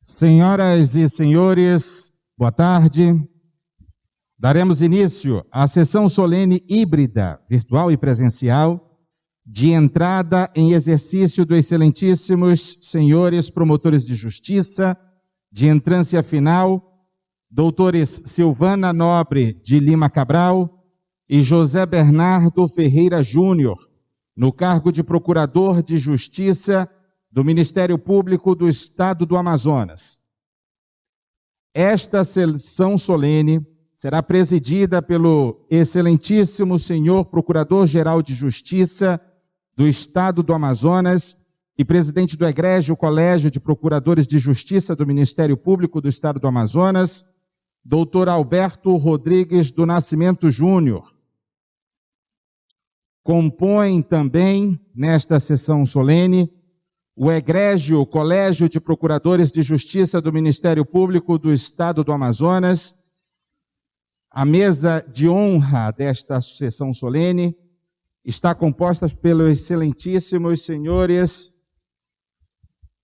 Senhoras e senhores, boa tarde. Daremos início à sessão solene híbrida, virtual e presencial, de entrada em exercício dos excelentíssimos senhores promotores de justiça, de entrância final, doutores Silvana Nobre de Lima Cabral e José Bernardo Ferreira Júnior, no cargo de Procurador de Justiça do Ministério Público do Estado do Amazonas. Esta sessão solene será presidida pelo excelentíssimo senhor Procurador-Geral de Justiça do Estado do Amazonas e presidente do Egrégio Colégio de Procuradores de Justiça do Ministério Público do Estado do Amazonas, doutor Alberto Rodrigues do Nascimento Júnior. Compõem também, nesta sessão solene, o Egrégio Colégio de Procuradores de Justiça do Ministério Público do Estado do Amazonas. A mesa de honra desta sessão solene está composta pelos excelentíssimos senhores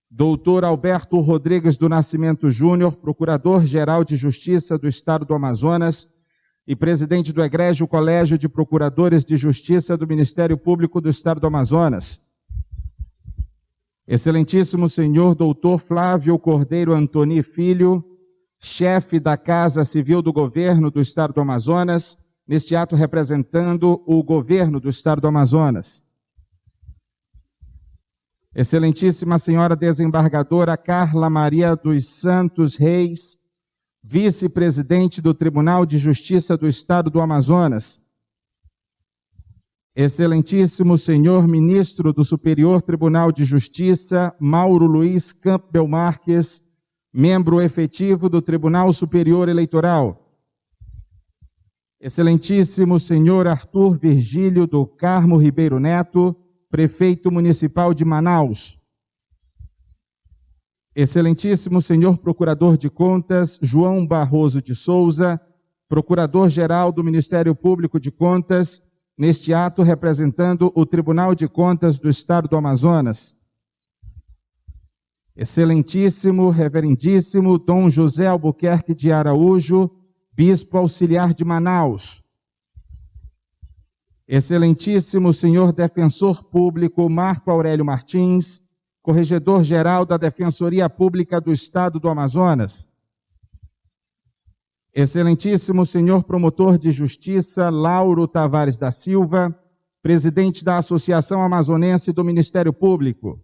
doutor Alberto Rodrigues do Nascimento Júnior, Procurador-Geral de Justiça do Estado do Amazonas e presidente do Egrégio Colégio de Procuradores de Justiça do Ministério Público do Estado do Amazonas. Excelentíssimo senhor doutor Flávio Cordeiro Antoni Filho, chefe da Casa Civil do Governo do Estado do Amazonas, neste ato representando o governo do Estado do Amazonas. Excelentíssima senhora desembargadora Carla Maria dos Santos Reis, vice-presidente do Tribunal de Justiça do Estado do Amazonas. Excelentíssimo senhor ministro do Superior Tribunal de Justiça, Mauro Luiz Campbell Marques, membro efetivo do Tribunal Superior Eleitoral. Excelentíssimo senhor Arthur Virgílio do Carmo Ribeiro Neto, prefeito municipal de Manaus. Excelentíssimo senhor Procurador de Contas, João Barroso de Souza, Procurador-Geral do Ministério Público de Contas, neste ato representando o Tribunal de Contas do Estado do Amazonas. Excelentíssimo, reverendíssimo Dom José Albuquerque de Araújo, Bispo Auxiliar de Manaus. Excelentíssimo senhor Defensor Público Marco Aurélio Martins, Corregedor-Geral da Defensoria Pública do Estado do Amazonas. Excelentíssimo senhor Promotor de Justiça Lauro Tavares da Silva, presidente da Associação Amazonense do Ministério Público.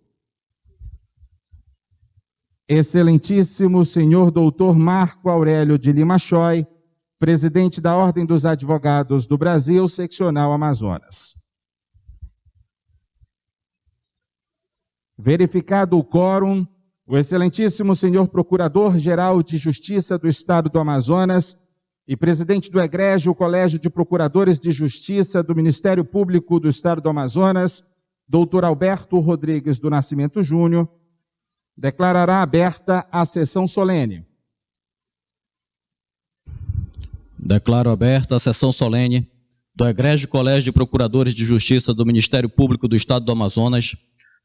Excelentíssimo senhor doutor Marco Aurélio de Lima Choy, presidente da Ordem dos Advogados do Brasil, seccional Amazonas. Verificado o quórum, o excelentíssimo senhor Procurador-Geral de Justiça do Estado do Amazonas e presidente do Egrégio Colégio de Procuradores de Justiça do Ministério Público do Estado do Amazonas, doutor Alberto Rodrigues do Nascimento Júnior, declarará aberta a sessão solene. Declaro aberta a sessão solene do Egrégio Colégio de Procuradores de Justiça do Ministério Público do Estado do Amazonas,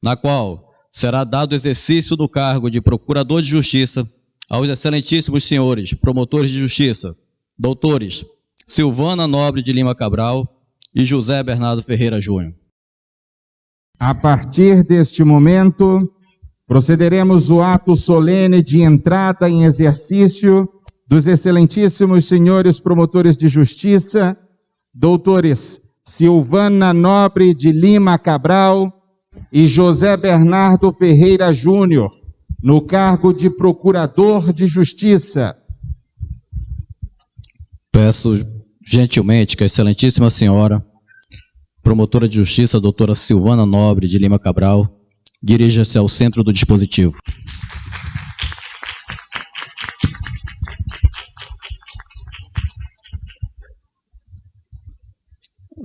na qual será dado exercício do cargo de Procurador de Justiça aos excelentíssimos senhores promotores de justiça, doutores Silvana Nobre de Lima Cabral e José Bernardo Ferreira Júnior. A partir deste momento, procederemos o ato solene de entrada em exercício dos excelentíssimos senhores promotores de justiça, doutores Silvana Nobre de Lima Cabral e José Bernardo Ferreira Júnior, no cargo de Procurador de Justiça. Peço gentilmente que a excelentíssima senhora, promotora de justiça, doutora Silvana Nobre de Lima Cabral, dirija-se ao centro do dispositivo.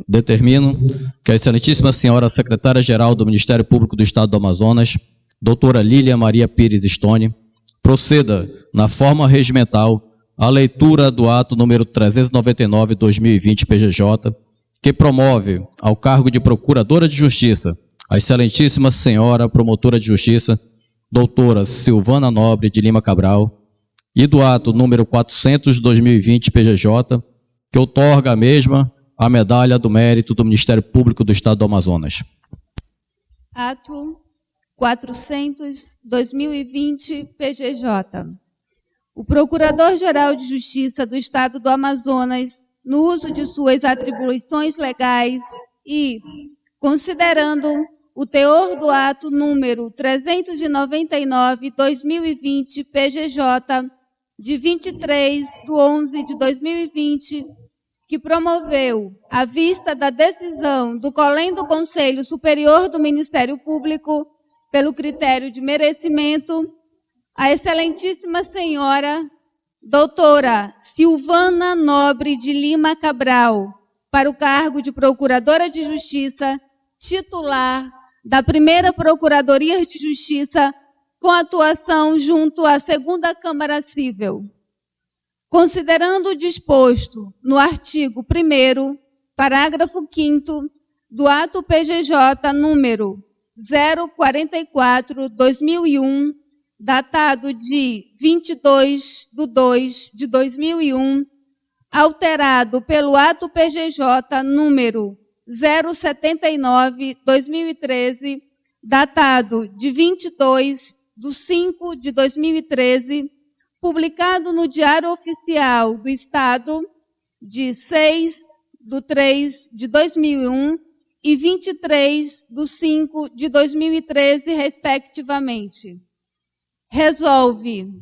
Determino que a excelentíssima senhora secretária-geral do Ministério Público do Estado do Amazonas, doutora Lília Maria Pires Stone, proceda, na forma regimental, à leitura do ato número 399/2020 PGJ, que promove ao cargo de Procuradora de Justiça a excelentíssima senhora promotora de justiça, doutora Silvana Nobre de Lima Cabral, e do ato número 400/2020 PGJ, que outorga a mesma a medalha do mérito do Ministério Público do Estado do Amazonas. Ato 400/2020 PGJ. O Procurador-Geral de Justiça do Estado do Amazonas, no uso de suas atribuições legais e, considerando o teor do ato número 399/2020 PGJ, de 23/11/2020, que promoveu, à vista da decisão do COLEM do Conselho Superior do Ministério Público, pelo critério de merecimento, a excelentíssima senhora doutora Silvana Nobre de Lima Cabral, para o cargo de Procuradora de Justiça, titular da Primeira Procuradoria de Justiça, com atuação junto à Segunda Câmara Cível. Considerando o disposto no artigo 1º, parágrafo 5º, do ato PGJ número 044/2001, datado de 22/2/2001, alterado pelo ato PGJ número 079/2013, datado de 22/5/2013, publicado no Diário Oficial do Estado de 6/3/2001 e 23/5/2013, respectivamente. Resolve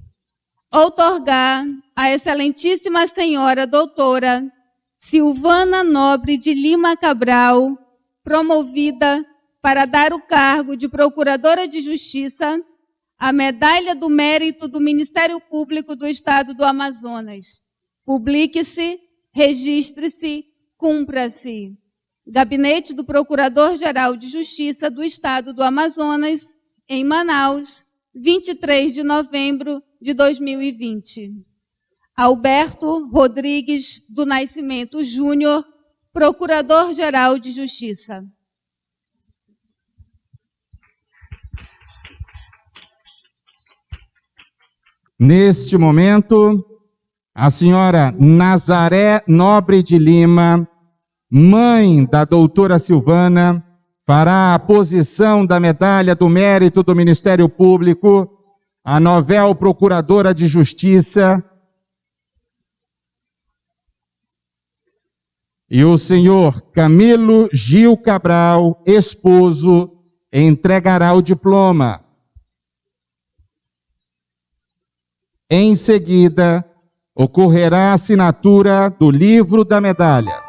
outorgar à excelentíssima senhora doutora Silvana Nobre de Lima Cabral, promovida para dar o cargo de Procuradora de Justiça, a Medalha do Mérito do Ministério Público do Estado do Amazonas. Publique-se, registre-se, cumpra-se. Gabinete do Procurador-Geral de Justiça do Estado do Amazonas, em Manaus, 23 de novembro de 2020. Alberto Rodrigues do Nascimento Júnior, Procurador-Geral de Justiça. Neste momento, a senhora Nazaré Nobre de Lima, mãe da doutora Silvana, fará a posição da Medalha do Mérito do Ministério Público, a novel Procuradora de Justiça, e o senhor Camilo Gil Cabral, esposo, entregará o diploma. Em seguida, ocorrerá a assinatura do livro da medalha.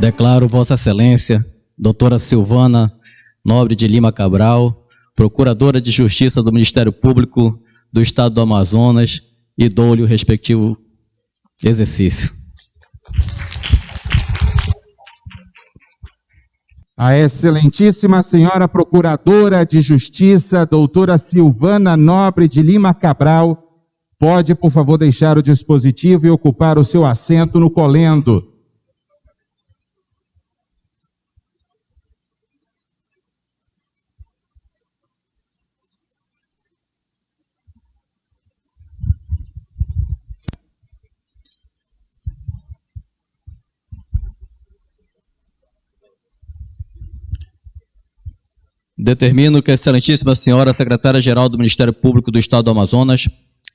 Declaro Vossa Excelência, doutora Silvana Nobre de Lima Cabral, Procuradora de Justiça do Ministério Público do Estado do Amazonas, e dou-lhe o respectivo exercício. A excelentíssima senhora Procuradora de Justiça, doutora Silvana Nobre de Lima Cabral, pode, por favor, deixar o dispositivo e ocupar o seu assento no colendo. Determino que a excelentíssima senhora secretária-geral do Ministério Público do Estado do Amazonas,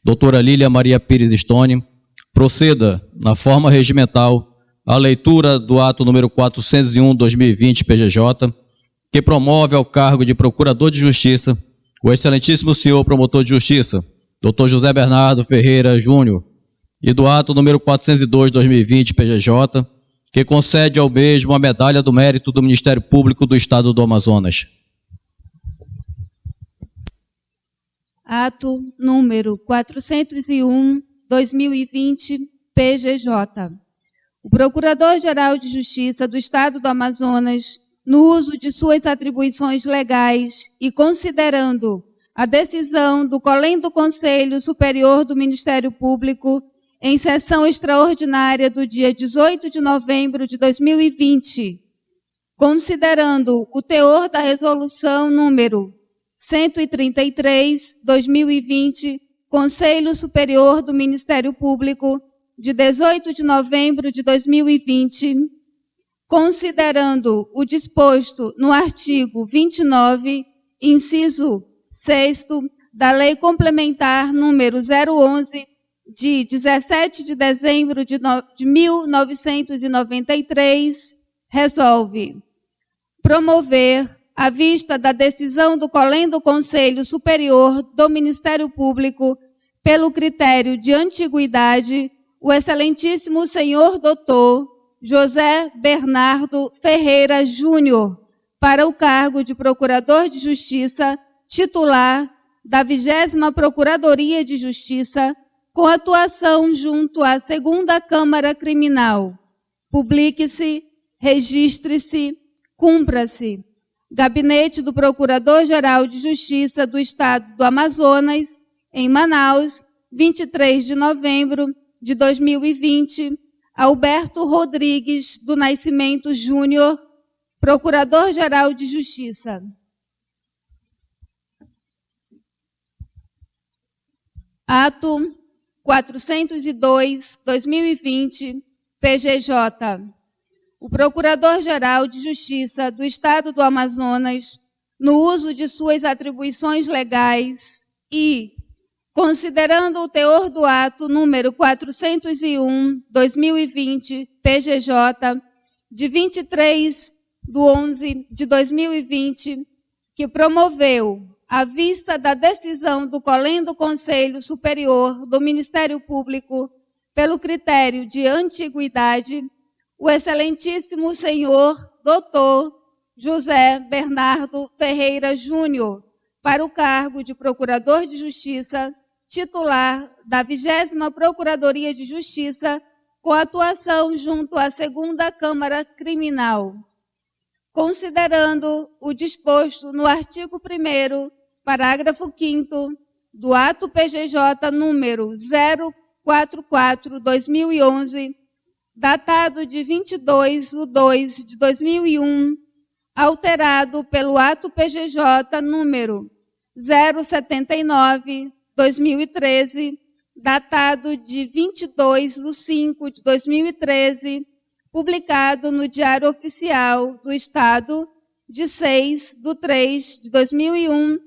doutora Lília Maria Pires Stone, proceda, na forma regimental, à leitura do ato número 401/2020 PGJ, que promove ao cargo de Procurador de Justiça o excelentíssimo senhor Promotor de Justiça, doutor José Bernardo Ferreira Júnior, e do ato número 402/2020 PGJ, que concede ao mesmo a Medalha do Mérito do Ministério Público do Estado do Amazonas. Ato número 401/2020, PGJ. O Procurador-Geral de Justiça do Estado do Amazonas, no uso de suas atribuições legais e considerando a decisão do Colém do Conselho Superior do Ministério Público, em sessão extraordinária do dia 18 de novembro de 2020, considerando o teor da resolução número 133/2020, Conselho Superior do Ministério Público, de 18 de novembro de 2020, considerando o disposto no artigo 29, inciso 6º, da Lei Complementar número 011, de 17 de dezembro de 1993, resolve promover, à vista da decisão do Colém do Conselho Superior do Ministério Público, pelo critério de antiguidade, o excelentíssimo senhor doutor José Bernardo Ferreira Júnior para o cargo de Procurador de Justiça, titular da 20ª Procuradoria de Justiça, com atuação junto à 2ª Câmara Criminal. Publique-se, registre-se, cumpra-se. Gabinete do Procurador-Geral de Justiça do Estado do Amazonas, em Manaus, 23 de novembro de 2020, Alberto Rodrigues do Nascimento Júnior, Procurador-Geral de Justiça. Ato 402/2020, PGJ. O Procurador-Geral de Justiça do Estado do Amazonas, no uso de suas atribuições legais e, considerando o teor do ato número 401/2020, PGJ, de 23/11/2020, que promoveu, à vista da decisão do Colém do Conselho Superior do Ministério Público, pelo critério de antiguidade, o excelentíssimo senhor doutor José Bernardo Ferreira Júnior para o cargo de Procurador de Justiça, titular da 20ª Procuradoria de Justiça, com atuação junto à 2ª Câmara Criminal. Considerando o disposto no artigo 1º, parágrafo 5º, do ato PGJ número 044/2011, datado de 22/2/2001, alterado pelo ato PGJ número 079/2013, datado de 22/5/2013, publicado no Diário Oficial do Estado de 6/3/2001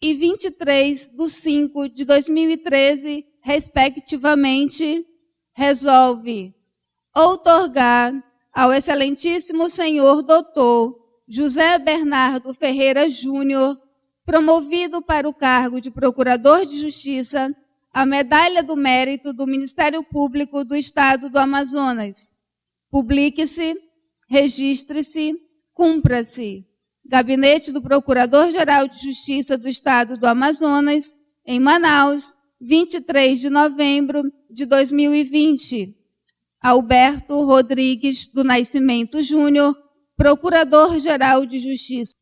e 23/5/2013, respectivamente, resolve outorgar ao excelentíssimo senhor doutor José Bernardo Ferreira Júnior, promovido para o cargo de Procurador de Justiça, a Medalha do Mérito do Ministério Público do Estado do Amazonas. Publique-se, registre-se, cumpra-se. Gabinete do Procurador-Geral de Justiça do Estado do Amazonas, em Manaus, 23 de novembro de 2020. Alberto Rodrigues do Nascimento Júnior, Procurador-Geral de Justiça.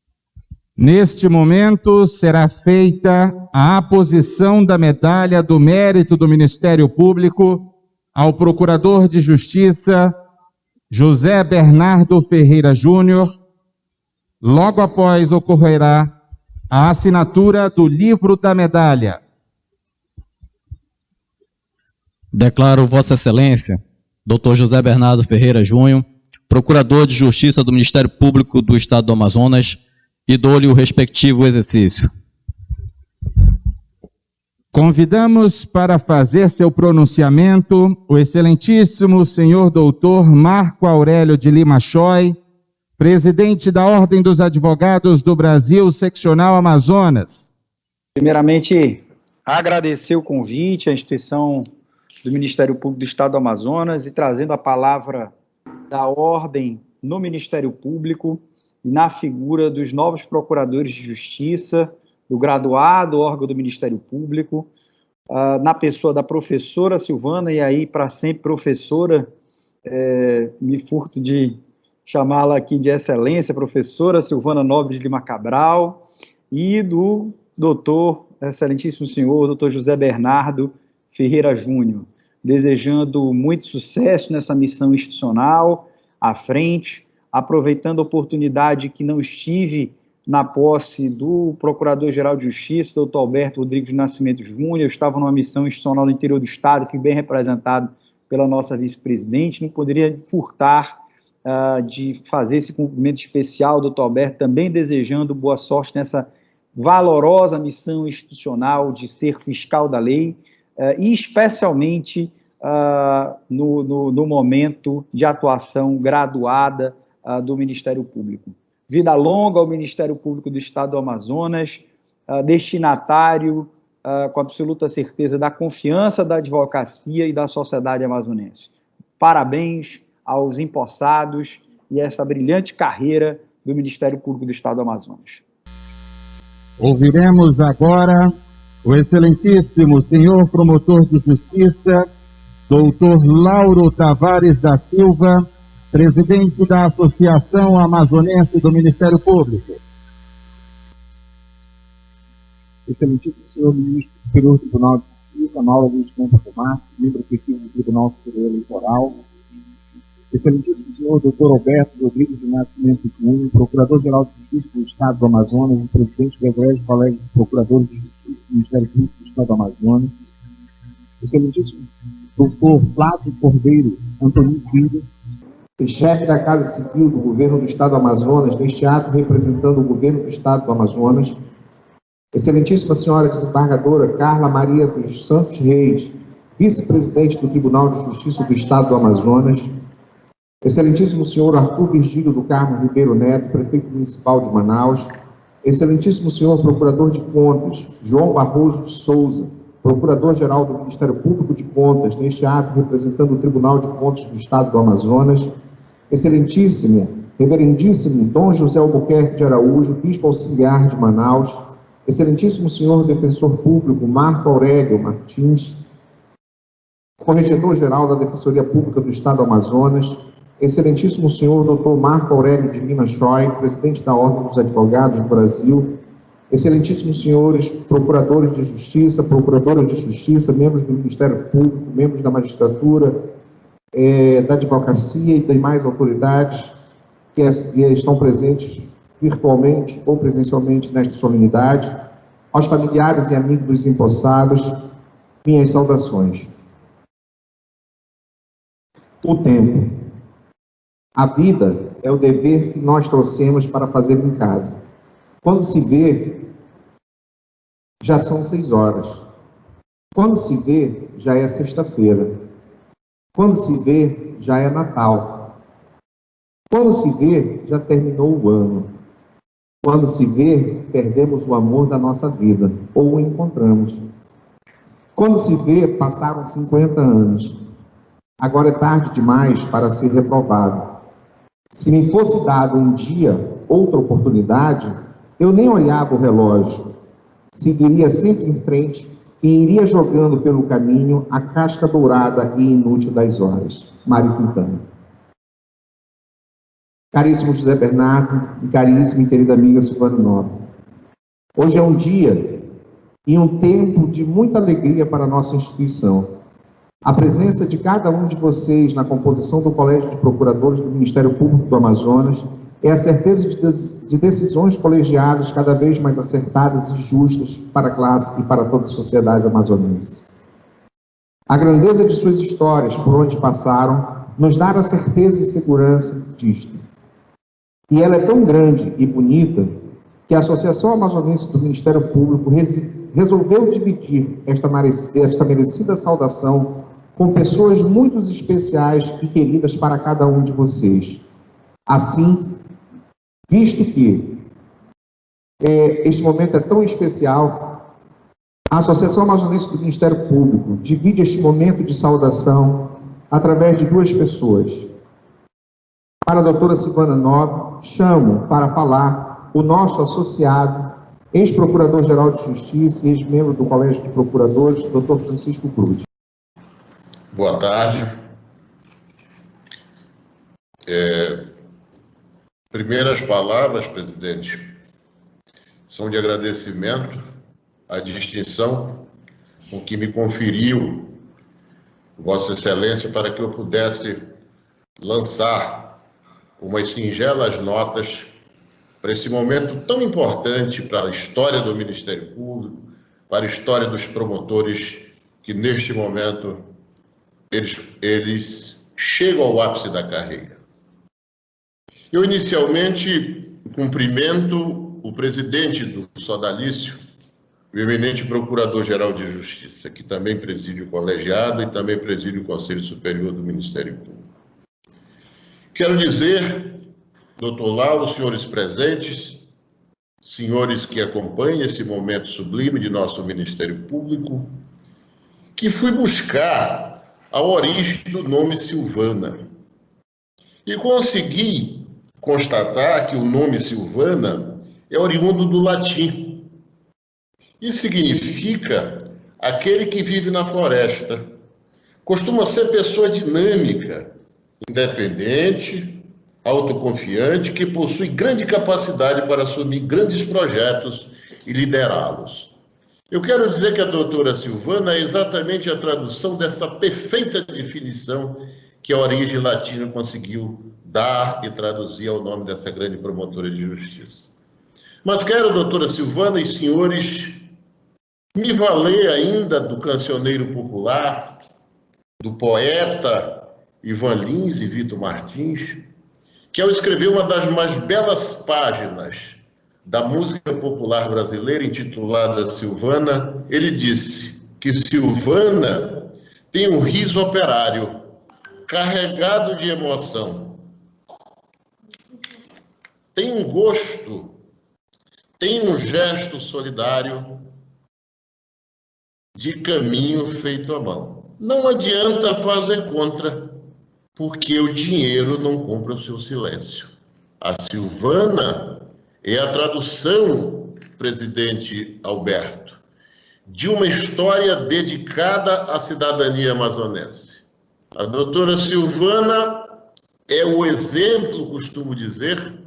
Neste momento será feita a aposição da medalha do mérito do Ministério Público ao Procurador de Justiça José Bernardo Ferreira Júnior. Logo após ocorrerá a assinatura do livro da medalha. Declaro Vossa Excelência, Dr. José Bernardo Ferreira Júnior, Procurador de Justiça do Ministério Público do Estado do Amazonas, e dou-lhe o respectivo exercício. Convidamos para fazer seu pronunciamento o excelentíssimo senhor doutor Marco Aurélio de Lima Choy, presidente da Ordem dos Advogados do Brasil, Seccional Amazonas. Primeiramente, agradecer o convite à instituição do Ministério Público do Estado do Amazonas e trazendo a palavra da Ordem no Ministério Público e na figura dos novos procuradores de justiça, do graduado órgão do Ministério Público, na pessoa da professora Silvana, e aí para sempre professora, me furto de chamá-la aqui de excelência, professora Silvana Nobre de Lima Cabral, e do doutor, excelentíssimo senhor, doutor José Bernardo Ferreira Júnior, desejando muito sucesso nessa missão institucional, à frente, aproveitando a oportunidade que não estive na posse do Procurador-Geral de Justiça, doutor Alberto Rodrigues de Nascimento Júnior. Eu estava numa missão institucional no interior do Estado, que bem representado pela nossa vice-presidente, não poderia furtar de fazer esse cumprimento especial, doutor Alberto, também desejando boa sorte nessa valorosa missão institucional de ser fiscal da lei, e especialmente no momento de atuação graduada do Ministério Público. Vida longa ao Ministério Público do Estado do Amazonas, destinatário, com absoluta certeza, da confiança da advocacia e da sociedade amazonense. Parabéns aos empossados e essa brilhante carreira do Ministério Público do Estado do Amazonas. Ouviremos agora o excelentíssimo senhor promotor de justiça, doutor Lauro Tavares da Silva, presidente da Associação Amazonense do Ministério Público. Excelentíssimo senhor ministro do Superior Tribunal de Justiça, Mauro Luiz Campos Marques, membro efetivo do Tribunal Superior Eleitoral. Excelentíssimo senhor doutor Alberto Rodrigues de Nascimento Júnior, Procurador-Geral de Justiça do Estado do Amazonas e presidente do Egrégio Colégio de Procuradores de Justiça do Ministério Público do Estado do Amazonas. Excelentíssimo doutor Flávio Cordeiro Antônio Filho, chefe da Casa Civil do Governo do Estado do Amazonas, neste ato representando o Governo do Estado do Amazonas. Excelentíssima senhora desembargadora Carla Maria dos Santos Reis, vice-presidente do Tribunal de Justiça do Estado do Amazonas. Excelentíssimo senhor Arthur Virgílio do Carmo Ribeiro Neto, prefeito municipal de Manaus. Excelentíssimo senhor Procurador de Contas João Barroso de Souza, Procurador-Geral do Ministério Público de Contas, neste ato representando o Tribunal de Contas do Estado do Amazonas. Excelentíssimo, reverendíssimo Dom José Albuquerque de Araújo, Bispo Auxiliar de Manaus. Excelentíssimo senhor Defensor Público Marco Aurélio Martins, Corregedor-Geral da Defensoria Pública do Estado do Amazonas. Excelentíssimo senhor Dr. Marco Aurélio de Lima Choy, presidente da Ordem dos Advogados do Brasil. Excelentíssimos senhores procuradores de justiça, procuradoras de justiça, membros do Ministério Público, membros da magistratura, da advocacia e demais autoridades que estão presentes virtualmente ou presencialmente nesta solenidade, aos familiares e amigos dos empossados, minhas saudações. O tempo. A vida é o dever que nós trouxemos para fazer em casa. Quando se vê, já são 6 horas. Quando se vê, já é sexta-feira. Quando se vê, já é Natal. Quando se vê, já terminou o ano. Quando se vê, perdemos o amor da nossa vida, ou o encontramos. Quando se vê, passaram 50 anos. Agora é tarde demais para ser reprovado. Se me fosse dado um dia, outra oportunidade, eu nem olhava o relógio, seguiria sempre em frente e iria jogando pelo caminho a casca dourada e inútil das horas. Mário Quintana. Caríssimo José Bernardo e caríssima e querida amiga Silvana Nobre, hoje é um dia e um tempo de muita alegria para a nossa instituição. A presença de cada um de vocês na composição do Colégio de Procuradores do Ministério Público do Amazonas é a certeza de decisões colegiadas cada vez mais acertadas e justas para a classe e para toda a sociedade amazonense. A grandeza de suas histórias por onde passaram nos dá a certeza e segurança disto. E ela é tão grande e bonita que a Associação Amazonense do Ministério Público resolveu dividir esta merecida saudação com pessoas muito especiais e queridas para cada um de vocês. Assim, visto que este momento é tão especial, a Associação Amazonense do Ministério Público divide este momento de saudação através de duas pessoas. Para a doutora Silvana Nobre, chamo para falar o nosso associado, ex-procurador-geral de Justiça e ex-membro do Colégio de Procuradores, doutor Francisco Cruz. Boa tarde. Primeiras palavras, presidente, são de agradecimento à distinção com que me conferiu Vossa Excelência para que eu pudesse lançar umas singelas notas para esse momento tão importante para a história do Ministério Público, para a história dos promotores que, neste momento, eles chegam ao ápice da carreira. Eu, inicialmente, cumprimento o presidente do Sodalício, o eminente Procurador-Geral de Justiça, que também preside o colegiado e também preside o Conselho Superior do Ministério Público. Quero dizer, doutor Lauro, senhores presentes, senhores que acompanham esse momento sublime de nosso Ministério Público, que fui buscar a origem do nome Silvana e consegui constatar que o nome Silvana é oriundo do latim e significa aquele que vive na floresta. Costuma ser pessoa dinâmica, independente, autoconfiante, que possui grande capacidade para assumir grandes projetos e liderá-los. Eu quero dizer que a doutora Silvana é exatamente a tradução dessa perfeita definição que a origem latina conseguiu dar e traduzir ao nome dessa grande promotora de justiça. Mas quero, doutora Silvana e senhores, me valer ainda do cancioneiro popular, do poeta Ivan Lins e Vitor Martins, que ao escrever uma das mais belas páginas da música popular brasileira, intitulada Silvana, ele disse que Silvana tem um riso operário, carregado de emoção, tem um gosto, tem um gesto solidário de caminho feito à mão. Não adianta fazer contra, porque o dinheiro não compra o seu silêncio. A Silvana é a tradução, presidente Alberto, de uma história dedicada à cidadania amazonense. A doutora Silvana é o exemplo, costumo dizer,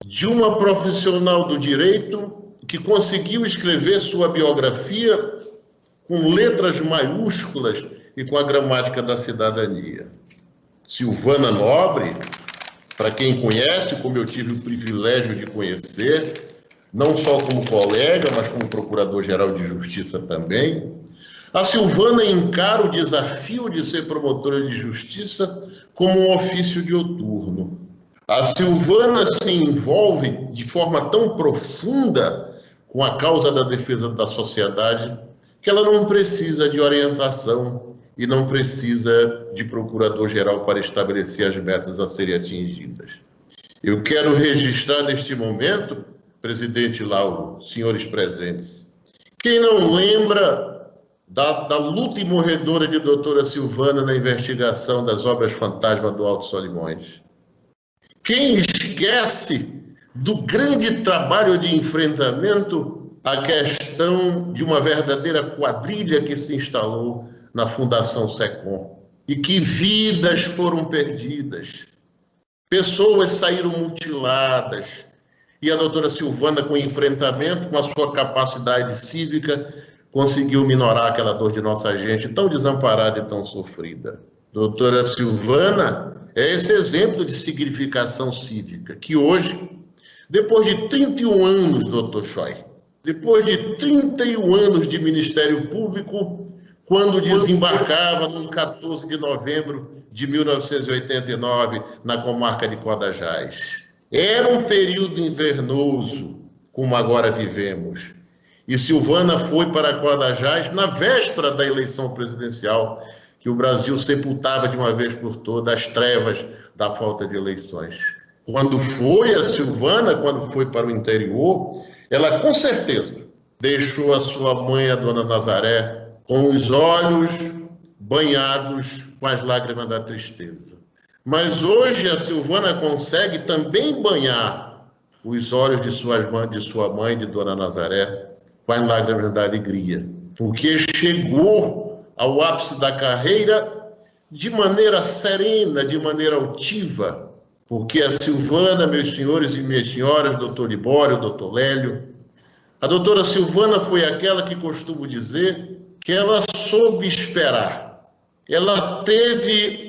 de uma profissional do direito que conseguiu escrever sua biografia com letras maiúsculas e com a gramática da cidadania. Silvana Nobre, para quem conhece, como eu tive o privilégio de conhecer, não só como colega, mas como Procurador-Geral de Justiça também, a Silvana encara o desafio de ser promotora de justiça como um ofício dioturno. A Silvana se envolve de forma tão profunda com a causa da defesa da sociedade que ela não precisa de orientação e não precisa de procurador-geral para estabelecer as metas a serem atingidas. Eu quero registrar neste momento, presidente Lauro, senhores presentes, quem não lembra da luta imorredora de doutora Silvana na investigação das obras fantasma do Alto Solimões? Quem esquece do grande trabalho de enfrentamento à questão de uma verdadeira quadrilha que se instalou na Fundação SECOM e que vidas foram perdidas, pessoas saíram mutiladas, e a doutora Silvana, com enfrentamento, com a sua capacidade cívica, conseguiu minorar aquela dor de nossa gente tão desamparada e tão sofrida. Doutora Silvana é esse exemplo de significação cívica, que hoje, depois de 31 anos, doutor Choi, depois de 31 anos de Ministério Público, quando desembarcava no 14 de novembro de 1989 na comarca de Codajás. Era um período invernoso, como agora vivemos. E Silvana foi para Codajás na véspera da eleição presidencial, que o Brasil sepultava de uma vez por todas as trevas da falta de eleições. Quando foi a Silvana, quando foi para o interior, ela com certeza deixou a sua mãe, a dona Nazaré, com os olhos banhados com as lágrimas da tristeza. Mas hoje a Silvana consegue também banhar os olhos de sua mãe, de dona Nazaré, com as lágrimas da alegria, porque chegou ao ápice da carreira de maneira serena, de maneira altiva, porque a Silvana, meus senhores e minhas senhoras, doutor Libório, doutor Lélio, a doutora Silvana foi aquela que costumo dizer que ela soube esperar. Ela teve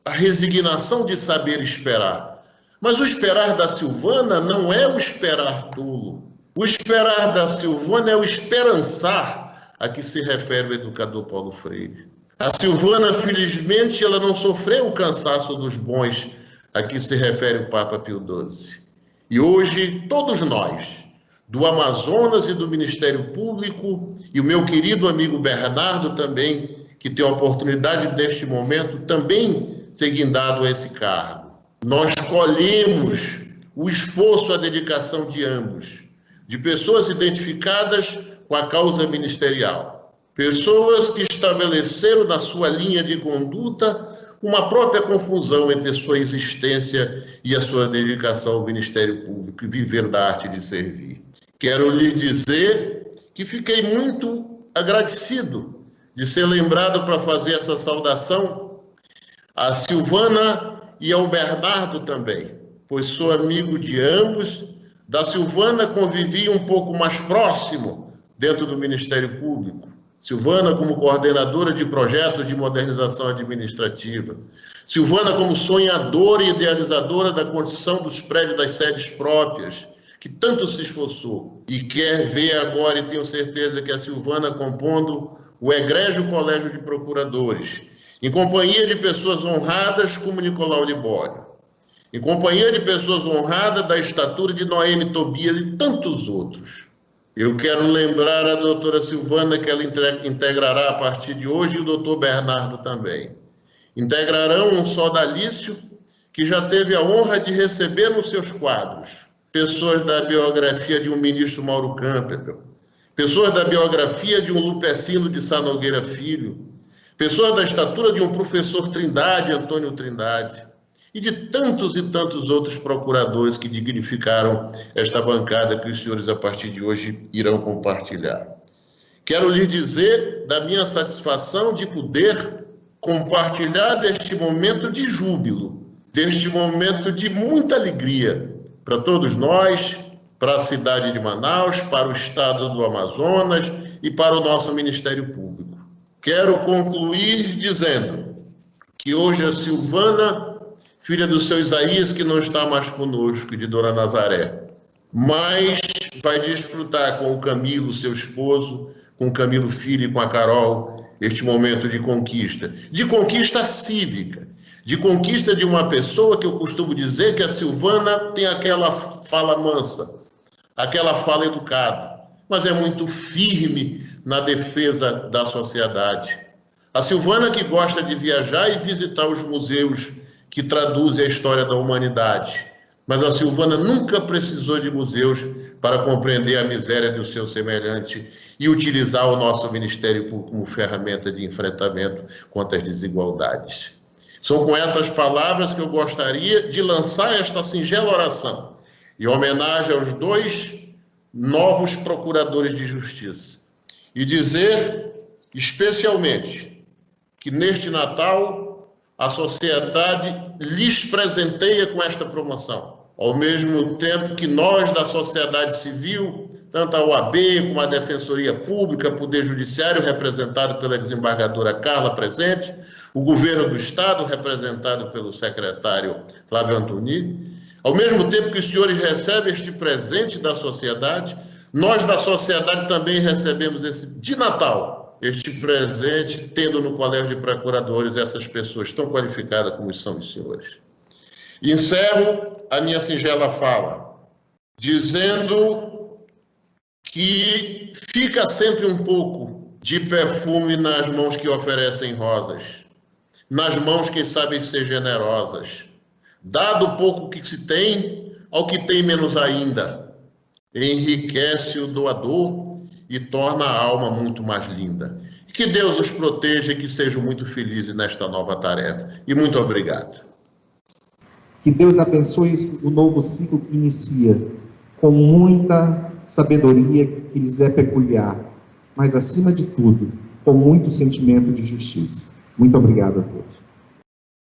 a resignação de saber esperar. Mas o esperar da Silvana não é o esperar tolo. O esperar da Silvana é o esperançar a que se refere o educador Paulo Freire. A Silvana, felizmente, ela não sofreu o cansaço dos bons a que se refere o Papa Pio XII. E hoje, todos nós, do Amazonas e do Ministério Público, e o meu querido amigo Bernardo também, que tem a oportunidade neste momento também ser guindado a esse cargo. Nós colhemos o esforço, a dedicação de ambos, de pessoas identificadas com a causa ministerial, pessoas que estabeleceram na sua linha de conduta uma própria confusão entre sua existência e a sua dedicação ao Ministério Público e viver da arte de servir. Quero lhes dizer que fiquei muito agradecido de ser lembrado para fazer essa saudação a Silvana e ao Bernardo também, pois sou amigo de ambos. Da Silvana convivi um pouco mais próximo dentro do Ministério Público. Silvana como coordenadora de projetos de modernização administrativa. Silvana como sonhadora e idealizadora da construção dos prédios das sedes próprias, que tanto se esforçou. E quer ver agora, e tenho certeza que a Silvana compondo o egrégio Colégio de Procuradores, em companhia de pessoas honradas como Nicolau Libório, em companhia de pessoas honradas da estatura de Noemi Tobias e tantos outros. Eu quero lembrar a doutora Silvana que ela integrará a partir de hoje, e o doutor Bernardo também. Integrarão um sodalício que já teve a honra de receber nos seus quadros pessoas da biografia de um ministro Mauro Campbell, pessoas da biografia de um Lupecino de Sá Nogueira Filho, pessoas da estatura de um professor Trindade, Antônio Trindade, e de tantos e tantos outros procuradores que dignificaram esta bancada que os senhores, a partir de hoje, irão compartilhar. Quero lhes dizer da minha satisfação de poder compartilhar deste momento de júbilo, deste momento de muita alegria para todos nós, para a cidade de Manaus, para o estado do Amazonas e para o nosso Ministério Público. Quero concluir dizendo que hoje a Silvana, filha do seu Isaías, que não está mais conosco, e de Dona Nazaré, mas vai desfrutar com o Camilo, seu esposo, com o Camilo Filho e com a Carol, este momento de conquista cívica, de conquista de uma pessoa que eu costumo dizer que a Silvana tem aquela fala mansa, aquela fala educada, mas é muito firme na defesa da sociedade. A Silvana que gosta de viajar e visitar os museus que traduzem a história da humanidade, mas a Silvana nunca precisou de museus para compreender a miséria do seu semelhante e utilizar o nosso Ministério Público como ferramenta de enfrentamento contra as desigualdades. São com essas palavras que eu gostaria de lançar esta singela oração, em homenagem aos 2 novos procuradores de justiça, e dizer, especialmente, que neste Natal a sociedade lhes presenteia com esta promoção, ao mesmo tempo que nós da sociedade civil, tanto a OAB como a Defensoria Pública, Poder Judiciário, representado pela desembargadora Carla presente, o governo do Estado, representado pelo secretário Flávio Antoni, ao mesmo tempo que os senhores recebem este presente da sociedade, nós da sociedade também recebemos de Natal, este presente, tendo no Colégio de Procuradores essas pessoas tão qualificadas como são os senhores. Encerro a minha singela fala, dizendo que fica sempre um pouco de perfume nas mãos que oferecem rosas, nas mãos que sabem ser generosas. Dado o pouco que se tem, ao que tem menos ainda, enriquece o doador e torna a alma muito mais linda. Que Deus os proteja e que sejam muito felizes nesta nova tarefa. E muito obrigado. Que Deus abençoe o novo ciclo que inicia, com muita sabedoria que lhes é peculiar, mas, acima de tudo, com muito sentimento de justiça. Muito obrigado a todos.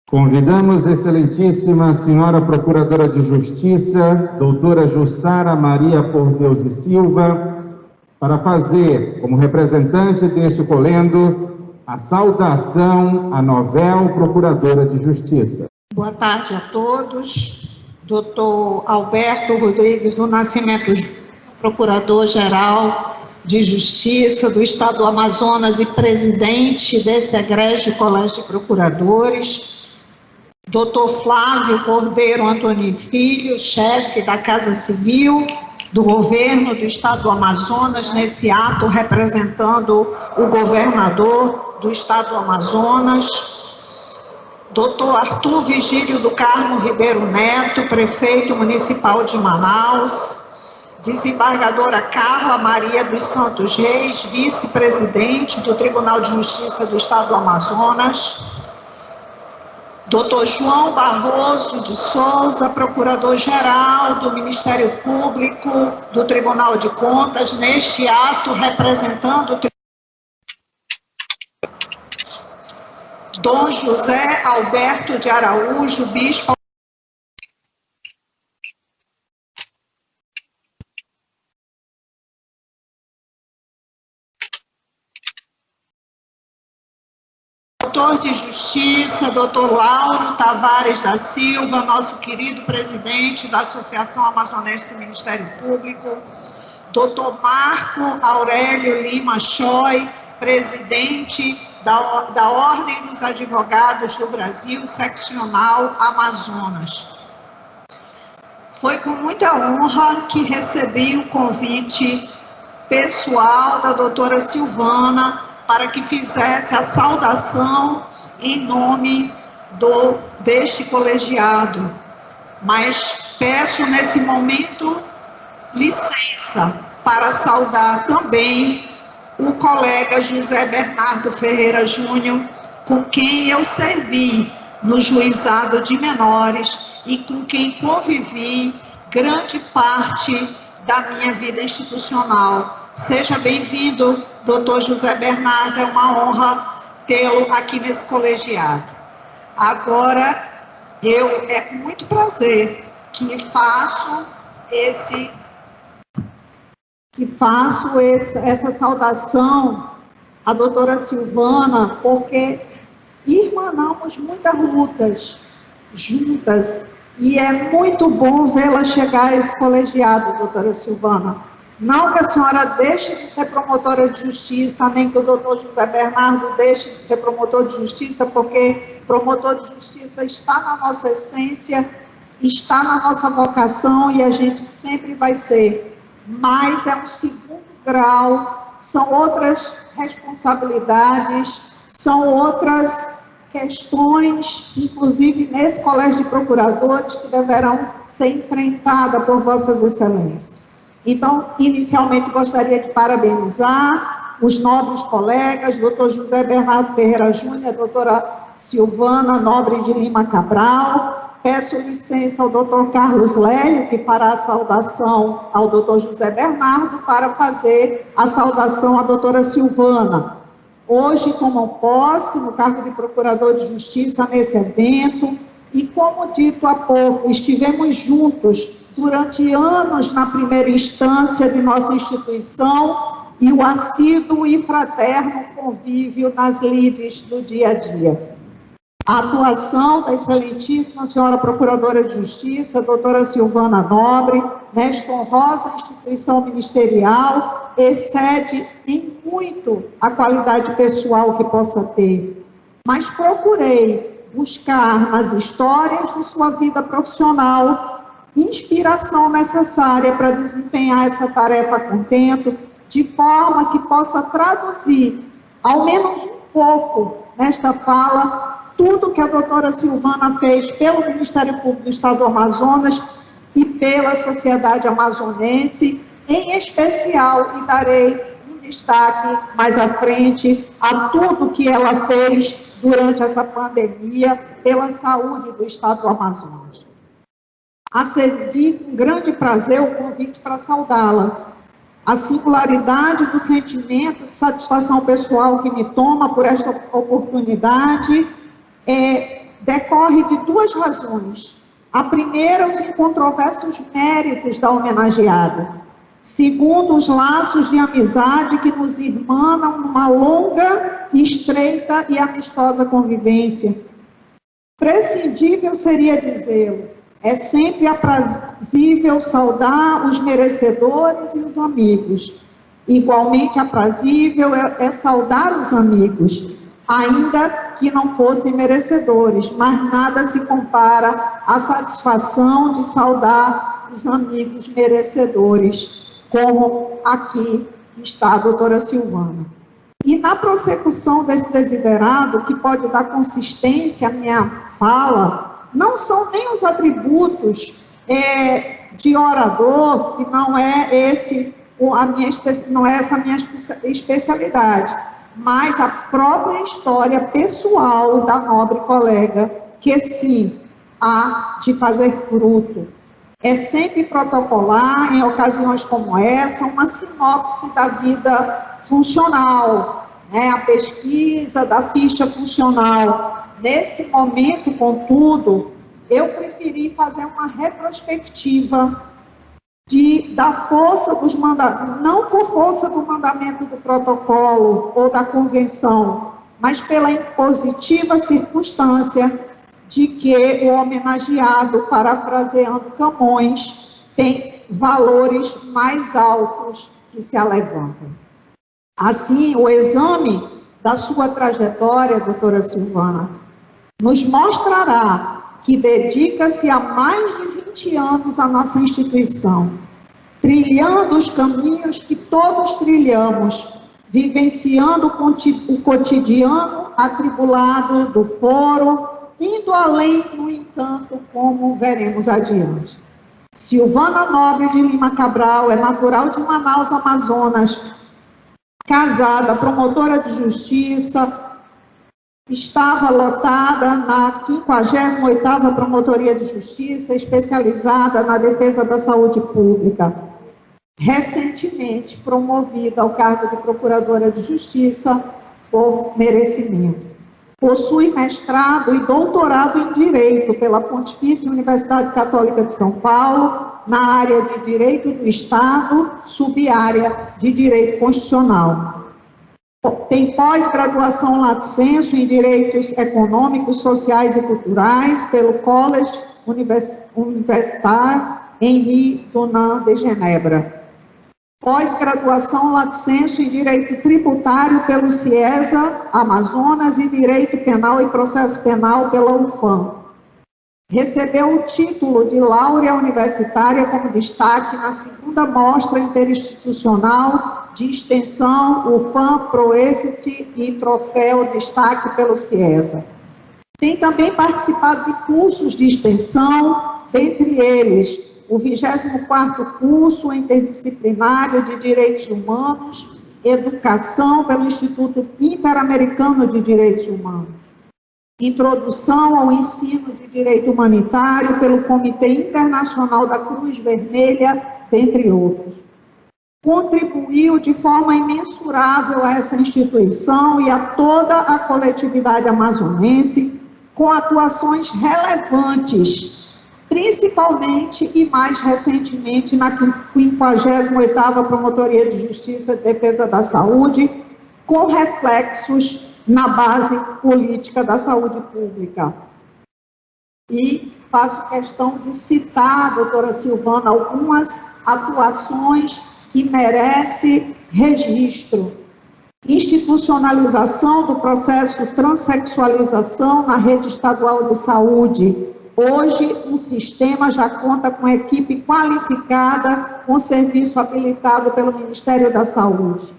Convidamos a excelentíssima senhora Procuradora de Justiça, doutora Jussara Maria Por Deus e Silva, para fazer, como representante deste colendo, a saudação à novel Procuradora de Justiça. Boa tarde a todos. Doutor Alberto Rodrigues do Nascimento, Procurador-Geral de Justiça do Estado do Amazonas e presidente desse egrégio Colégio de Procuradores. Doutor Flávio Cordeiro Antoni Filho, chefe da Casa Civil do Governo do Estado do Amazonas, nesse ato representando o governador do Estado do Amazonas. Doutor Arthur Vigílio do Carmo Ribeiro Neto, prefeito municipal de Manaus. Desembargadora Carla Maria dos Santos Reis, vice-presidente do Tribunal de Justiça do Estado do Amazonas. Doutor João Barroso de Souza, procurador-geral do Ministério Público do Tribunal de Contas, neste ato representando o Dom José Alberto de Araújo, bispo. Doutor de Justiça, doutor Lauro Tavares da Silva, nosso querido presidente da Associação Amazonense do Ministério Público. Doutor Marco Aurélio Lima Choi, presidente da Ordem dos Advogados do Brasil, seccional Amazonas. Foi com muita honra que recebi o convite pessoal da doutora Silvana para que fizesse a saudação em nome deste colegiado. Mas peço nesse momento licença para saudar também o colega José Bernardo Ferreira Júnior, com quem eu servi no juizado de menores e com quem convivi grande parte da minha vida institucional. Seja bem-vindo, doutor José Bernardo, é uma honra tê-lo aqui nesse colegiado. Agora, é com muito prazer que faço essa saudação à doutora Silvana, porque irmanamos muitas lutas juntas, e é muito bom vê-la chegar a esse colegiado, doutora Silvana. Não que a senhora deixe de ser promotora de justiça, nem que o doutor José Bernardo deixe de ser promotor de justiça, porque promotor de justiça está na nossa essência, está na nossa vocação, e a gente sempre vai ser. Mas é um segundo grau, são outras responsabilidades, são outras questões, inclusive nesse Colégio de Procuradores, que deverão ser enfrentadas por vossas excelências. Então, inicialmente, gostaria de parabenizar os nobres colegas, doutor José Bernardo Ferreira Júnior, doutora Silvana Nobre de Lima Cabral. Peço licença ao doutor Carlos Lélio, que fará a saudação ao doutor José Bernardo, para fazer a saudação à doutora Silvana. Hoje, como posse, no cargo de Procurador de Justiça nesse evento, e como dito há pouco, estivemos juntos durante anos na primeira instância de nossa instituição e o assíduo e fraterno convívio nas lides do dia a dia. A atuação da excelentíssima senhora Procuradora de Justiça, doutora Silvana Nobre, nesta honrosa instituição ministerial, excede em muito a qualidade pessoal que possa ter. Mas procurei buscar nas histórias de sua vida profissional inspiração necessária para desempenhar essa tarefa com tempo, de forma que possa traduzir, ao menos um pouco, nesta fala, tudo que a doutora Silvana fez pelo Ministério Público do Estado do Amazonas e pela sociedade amazonense, em especial, e darei um destaque mais à frente a tudo que ela fez durante essa pandemia pela saúde do Estado do Amazonas. Acedi com grande prazer o convite para saudá-la. A singularidade do sentimento de satisfação pessoal que me toma por esta oportunidade decorre de duas razões. A primeira, os incontroversos méritos da homenageada. Segundo, os laços de amizade que nos irmanam numa longa, estreita e amistosa convivência. Prescindível seria dizê-lo, é sempre aprazível saudar os merecedores e os amigos. Igualmente aprazível é saudar os amigos, ainda que não fossem merecedores, mas nada se compara à satisfação de saudar os amigos merecedores, como aqui está a doutora Silvana. E na prossecução desse desiderado, que pode dar consistência à minha fala, não são nem os atributos de orador, que não é essa a minha especialidade, mas a própria história pessoal da nobre colega, que sim, há de fazer fruto. É sempre protocolar, em ocasiões como essa, uma sinopse da vida funcional, né? A pesquisa da ficha funcional. Nesse momento, contudo, eu preferi fazer uma retrospectiva da força dos mandamentos, não por força do mandamento do protocolo ou da convenção, mas pela impositiva circunstância de que o homenageado, parafraseando Camões, tem valores mais altos que se alevantam. Assim, o exame da sua trajetória, doutora Silvana, nos mostrará que dedica-se há mais de 20 anos à nossa instituição, trilhando os caminhos que todos trilhamos, vivenciando o cotidiano atribulado do foro, indo além no encanto, como veremos adiante. Silvana Nobre de Lima Cabral é natural de Manaus, Amazonas, casada, promotora de justiça, estava lotada na 58ª Promotoria de Justiça, especializada na defesa da saúde pública. Recentemente promovida ao cargo de Procuradora de Justiça por merecimento. Possui mestrado e doutorado em Direito pela Pontifícia Universidade Católica de São Paulo, na área de Direito do Estado, subárea de Direito Constitucional. Tem pós-graduação lato sensu em Direitos Econômicos, Sociais e Culturais pelo Collège Universitaire Henri Dunant de Genebra. Pós-graduação lato sensu em Direito Tributário pelo CIESA, Amazonas, e Direito Penal e Processo Penal pela UFAM. Recebeu o título de Laurea Universitária como destaque na 2ª Mostra Interinstitucional de Extensão UFAM Proexit e Troféu Destaque pelo CIESA. Tem também participado de cursos de extensão, dentre eles o 24º curso interdisciplinário de Direitos Humanos, Educação pelo Instituto Interamericano de Direitos Humanos. introdução ao ensino de direito humanitário pelo Comitê Internacional da Cruz Vermelha, entre outros. Contribuiu de forma imensurável a essa instituição e a toda a coletividade amazonense com atuações relevantes, principalmente e mais recentemente na 58ª Promotoria de Justiça e Defesa da Saúde, com reflexos na base política da saúde pública. E faço questão de citar, doutora Silvana, algumas atuações que merecem registro. Institucionalização do processo de transexualização na rede estadual de saúde. Hoje, o sistema já conta com equipe qualificada, com serviço habilitado pelo Ministério da Saúde.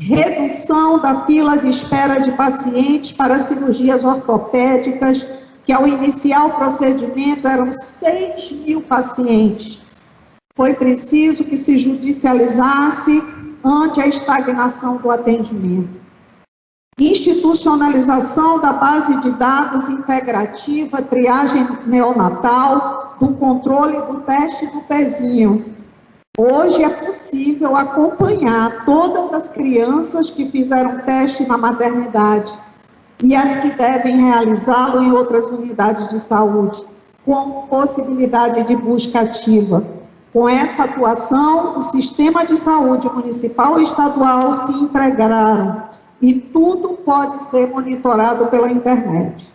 Redução da fila de espera de pacientes para cirurgias ortopédicas, que ao iniciar o procedimento eram 6.000 pacientes. Foi preciso que se judicializasse ante a estagnação do atendimento. Institucionalização da base de dados integrativa, triagem neonatal, do controle do teste do pezinho. Hoje é possível acompanhar todas as crianças que fizeram teste na maternidade e as que devem realizá-lo em outras unidades de saúde, com possibilidade de busca ativa. Com essa atuação, o sistema de saúde municipal e estadual se integraram e tudo pode ser monitorado pela internet.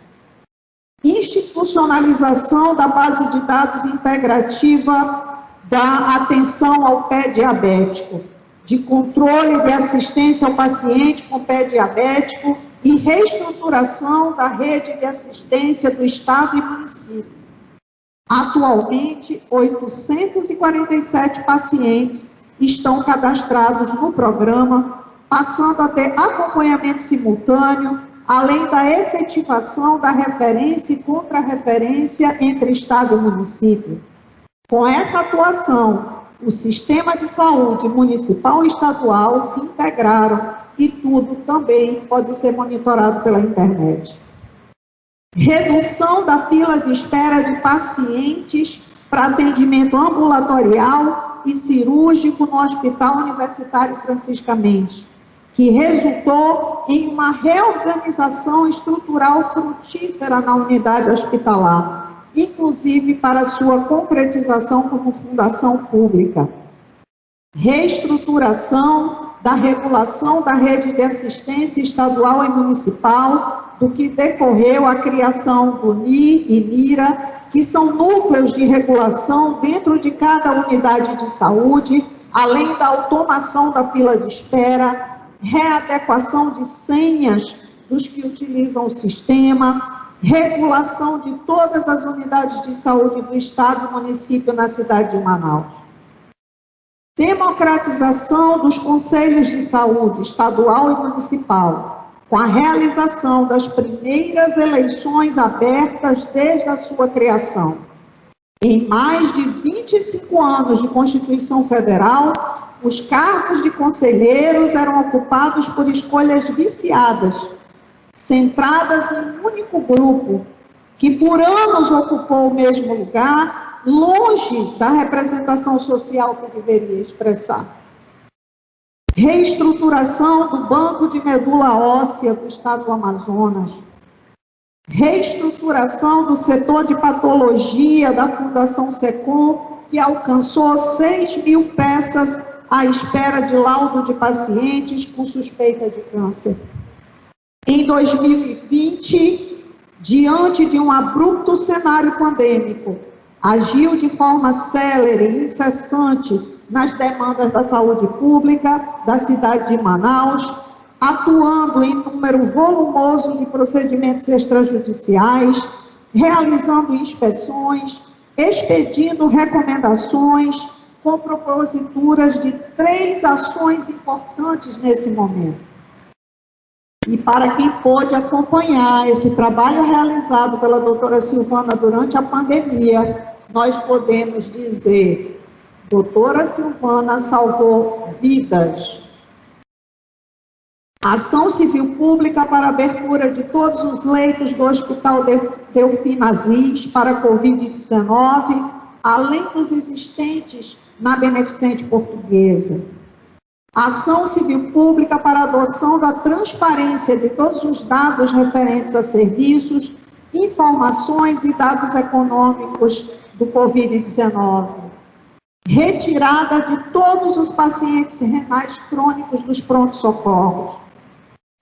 Institucionalização da base de dados integrativa da atenção ao pé diabético, de controle de assistência ao paciente com pé diabético e reestruturação da rede de assistência do Estado e município. Atualmente, 847 pacientes estão cadastrados no programa, passando a ter acompanhamento simultâneo, além da efetivação da referência e contra-referência entre Estado e município. Com essa atuação, o sistema de saúde municipal e estadual se integraram e tudo também pode ser monitorado pela internet. Redução da fila de espera de pacientes para atendimento ambulatorial e cirúrgico no Hospital Universitário Francisca Mendes, que resultou em uma reorganização estrutural frutífera na unidade hospitalar, inclusive para sua concretização como fundação pública. Reestruturação da regulação da rede de assistência estadual e municipal, do que decorreu a criação do NI e NIRA, que são núcleos de regulação dentro de cada unidade de saúde, além da automação da fila de espera, readequação de senhas dos que utilizam o sistema, regulação de todas as unidades de saúde do Estado e município na cidade de Manaus. Democratização dos conselhos de saúde estadual e municipal, com a realização das primeiras eleições abertas desde a sua criação. Em mais de 25 anos de Constituição Federal, os cargos de conselheiros eram ocupados por escolhas viciadas, centradas em um único grupo, que por anos ocupou o mesmo lugar, longe da representação social que deveria expressar. Reestruturação do Banco de Medula Óssea do Estado do Amazonas. Reestruturação do setor de patologia da Fundação SECOM, que alcançou 6.000 peças à espera de laudo de pacientes com suspeita de câncer. Em 2020, diante de um abrupto cenário pandêmico, agiu de forma célere e incessante nas demandas da saúde pública da cidade de Manaus, atuando em número volumoso de procedimentos extrajudiciais, realizando inspeções, expedindo recomendações, com proposituras de 3 ações importantes nesse momento. E para quem pôde acompanhar esse trabalho realizado pela doutora Silvana durante a pandemia, nós podemos dizer: doutora Silvana salvou vidas. Ação civil pública para a abertura de todos os leitos do Hospital Delfim Aziz para a Covid-19, além dos existentes na Beneficente Portuguesa. Ação civil pública para a adoção da transparência de todos os dados referentes a serviços, informações e dados econômicos do Covid-19. Retirada de todos os pacientes renais crônicos dos prontos-socorros.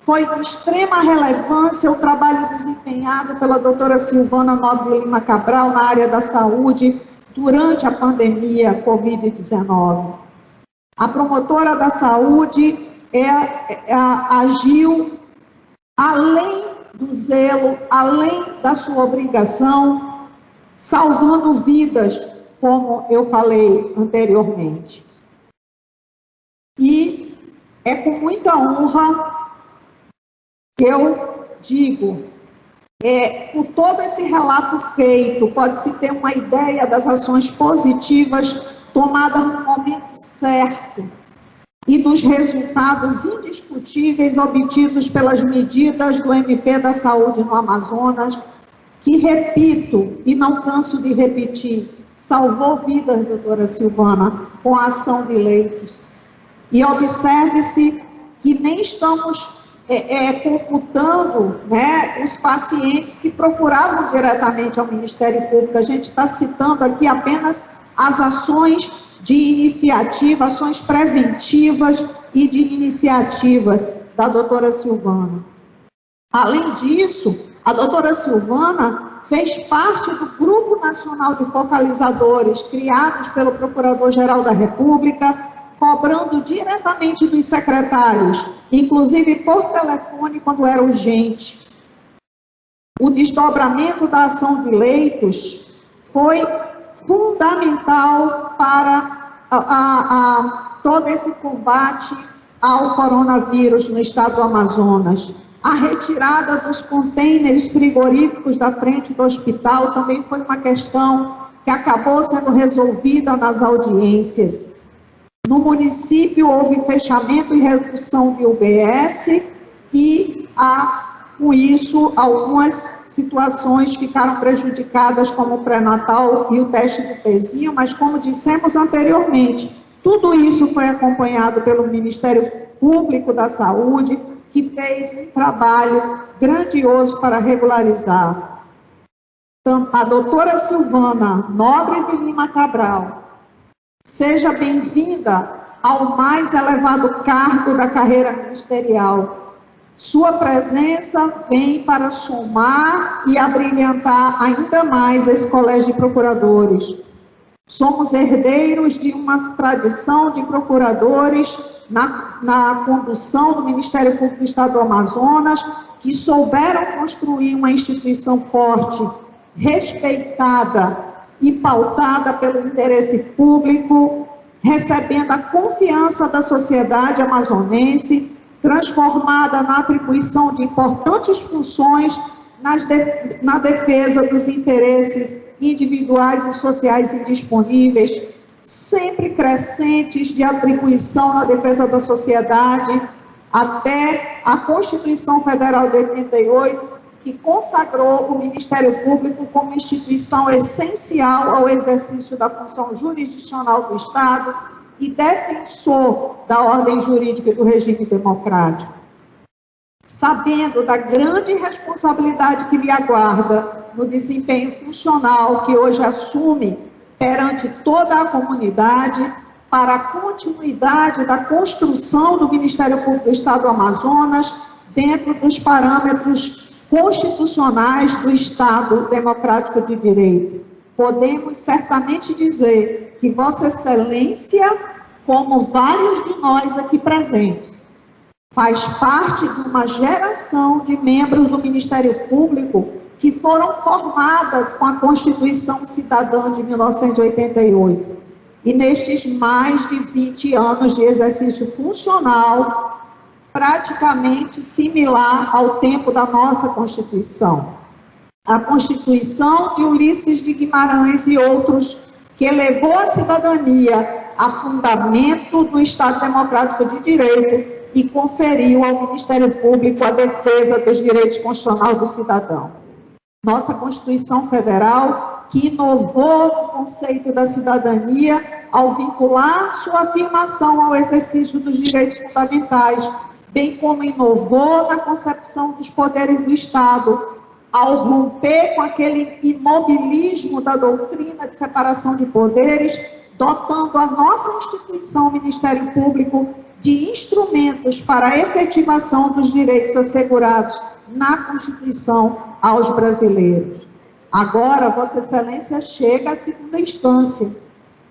Foi de extrema relevância o trabalho desempenhado pela doutora Silvana Nobre Lima Cabral na área da saúde durante a pandemia Covid-19. A promotora da saúde agiu além do zelo, além da sua obrigação, salvando vidas, como eu falei anteriormente. E é com muita honra que eu digo, por todo esse relato feito, pode-se ter uma ideia das ações positivas tomadas no momento certo e dos resultados indiscutíveis obtidos pelas medidas do MP da Saúde no Amazonas, que, repito, e não canso de repetir, salvou vidas, doutora Silvana, com a ação de leitos. E observe-se que nem estamos computando, né, os pacientes que procuravam diretamente ao Ministério Público. A gente está citando aqui apenas as ações de iniciativa, ações preventivas e de iniciativa da doutora Silvana. Além disso, a doutora Silvana fez parte do Grupo Nacional de Focalizadores, criados pelo Procurador-Geral da República, cobrando diretamente dos secretários, inclusive por telefone, quando era urgente. O desdobramento da ação de leitos foi fundamental para todo esse combate ao coronavírus no estado do Amazonas. A retirada dos contêineres frigoríficos da frente do hospital também foi uma questão que acabou sendo resolvida nas audiências. No município houve fechamento e redução de UBS e, com isso, algumas situações ficaram prejudicadas, como o pré-natal e o teste do pezinho, mas, como dissemos anteriormente, tudo isso foi acompanhado pelo Ministério Público da Saúde, que fez um trabalho grandioso para regularizar. Então, a doutora Silvana Nobre de Lima Cabral, seja bem-vinda ao mais elevado cargo da carreira ministerial. Sua presença vem para somar e abrilhantar ainda mais esse colégio de procuradores. Somos herdeiros de uma tradição de procuradores na condução do Ministério Público do Estado do Amazonas, que souberam construir uma instituição forte, respeitada e pautada pelo interesse público, recebendo a confiança da sociedade amazonense, transformada na atribuição de importantes funções na defesa dos interesses individuais e sociais indisponíveis, sempre crescentes de atribuição na defesa da sociedade, até a Constituição Federal de 88, que consagrou o Ministério Público como instituição essencial ao exercício da função jurisdicional do Estado e defensor da ordem jurídica e do regime democrático. Sabendo da grande responsabilidade que lhe aguarda no desempenho funcional que hoje assume perante toda a comunidade, para a continuidade da construção do Ministério Público do Estado do Amazonas dentro dos parâmetros constitucionais do Estado Democrático de Direito. Podemos certamente dizer que Vossa Excelência, como vários de nós aqui presentes, faz parte de uma geração de membros do Ministério Público que foram formadas com a Constituição Cidadã de 1988. E nestes mais de 20 anos de exercício funcional, praticamente similar ao tempo da nossa Constituição. A Constituição de Ulisses de Guimarães e outros, que elevou a cidadania a fundamento do Estado Democrático de Direito, e conferiu ao Ministério Público a defesa dos direitos constitucionais do cidadão. Nossa Constituição Federal, que inovou o conceito da cidadania ao vincular sua afirmação ao exercício dos direitos fundamentais, bem como inovou na concepção dos poderes do Estado, ao romper com aquele imobilismo da doutrina de separação de poderes, dotando a nossa instituição, o Ministério Público, de instrumentos para a efetivação dos direitos assegurados na Constituição aos brasileiros. Agora, Vossa Excelência chega à segunda instância.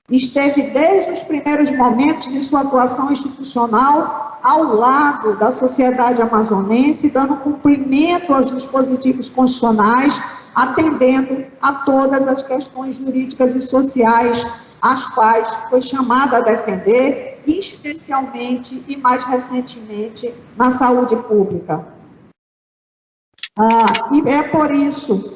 Esteve desde os primeiros momentos de sua atuação institucional ao lado da sociedade amazonense, dando cumprimento aos dispositivos constitucionais, atendendo a todas as questões jurídicas e sociais as quais foi chamada a defender, especialmente e mais recentemente na saúde pública. E é por isso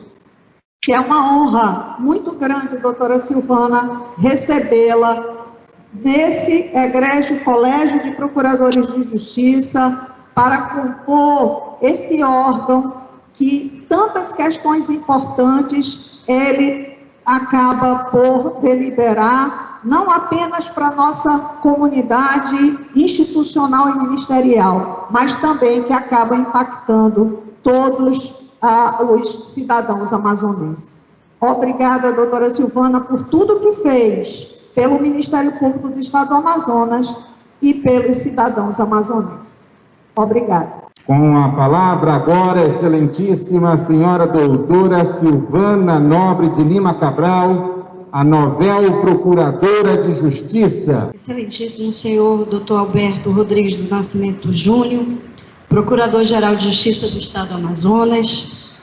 que é uma honra muito grande, doutora Silvana, recebê-la nesse egrégio Colégio de Procuradores de Justiça para compor este órgão que tantas questões importantes ele acaba por deliberar, não apenas para a nossa comunidade institucional e ministerial, mas também que acaba impactando todos os cidadãos amazonenses. Obrigada, doutora Silvana, por tudo que fez pelo Ministério Público do Estado do Amazonas e pelos cidadãos amazonenses. Obrigada. Com a palavra agora, excelentíssima senhora doutora Silvana Nobre de Lima Cabral, a novel Procuradora de Justiça. Excelentíssimo senhor doutor Alberto Rodrigues do Nascimento Júnior, Procurador-Geral de Justiça do Estado do Amazonas.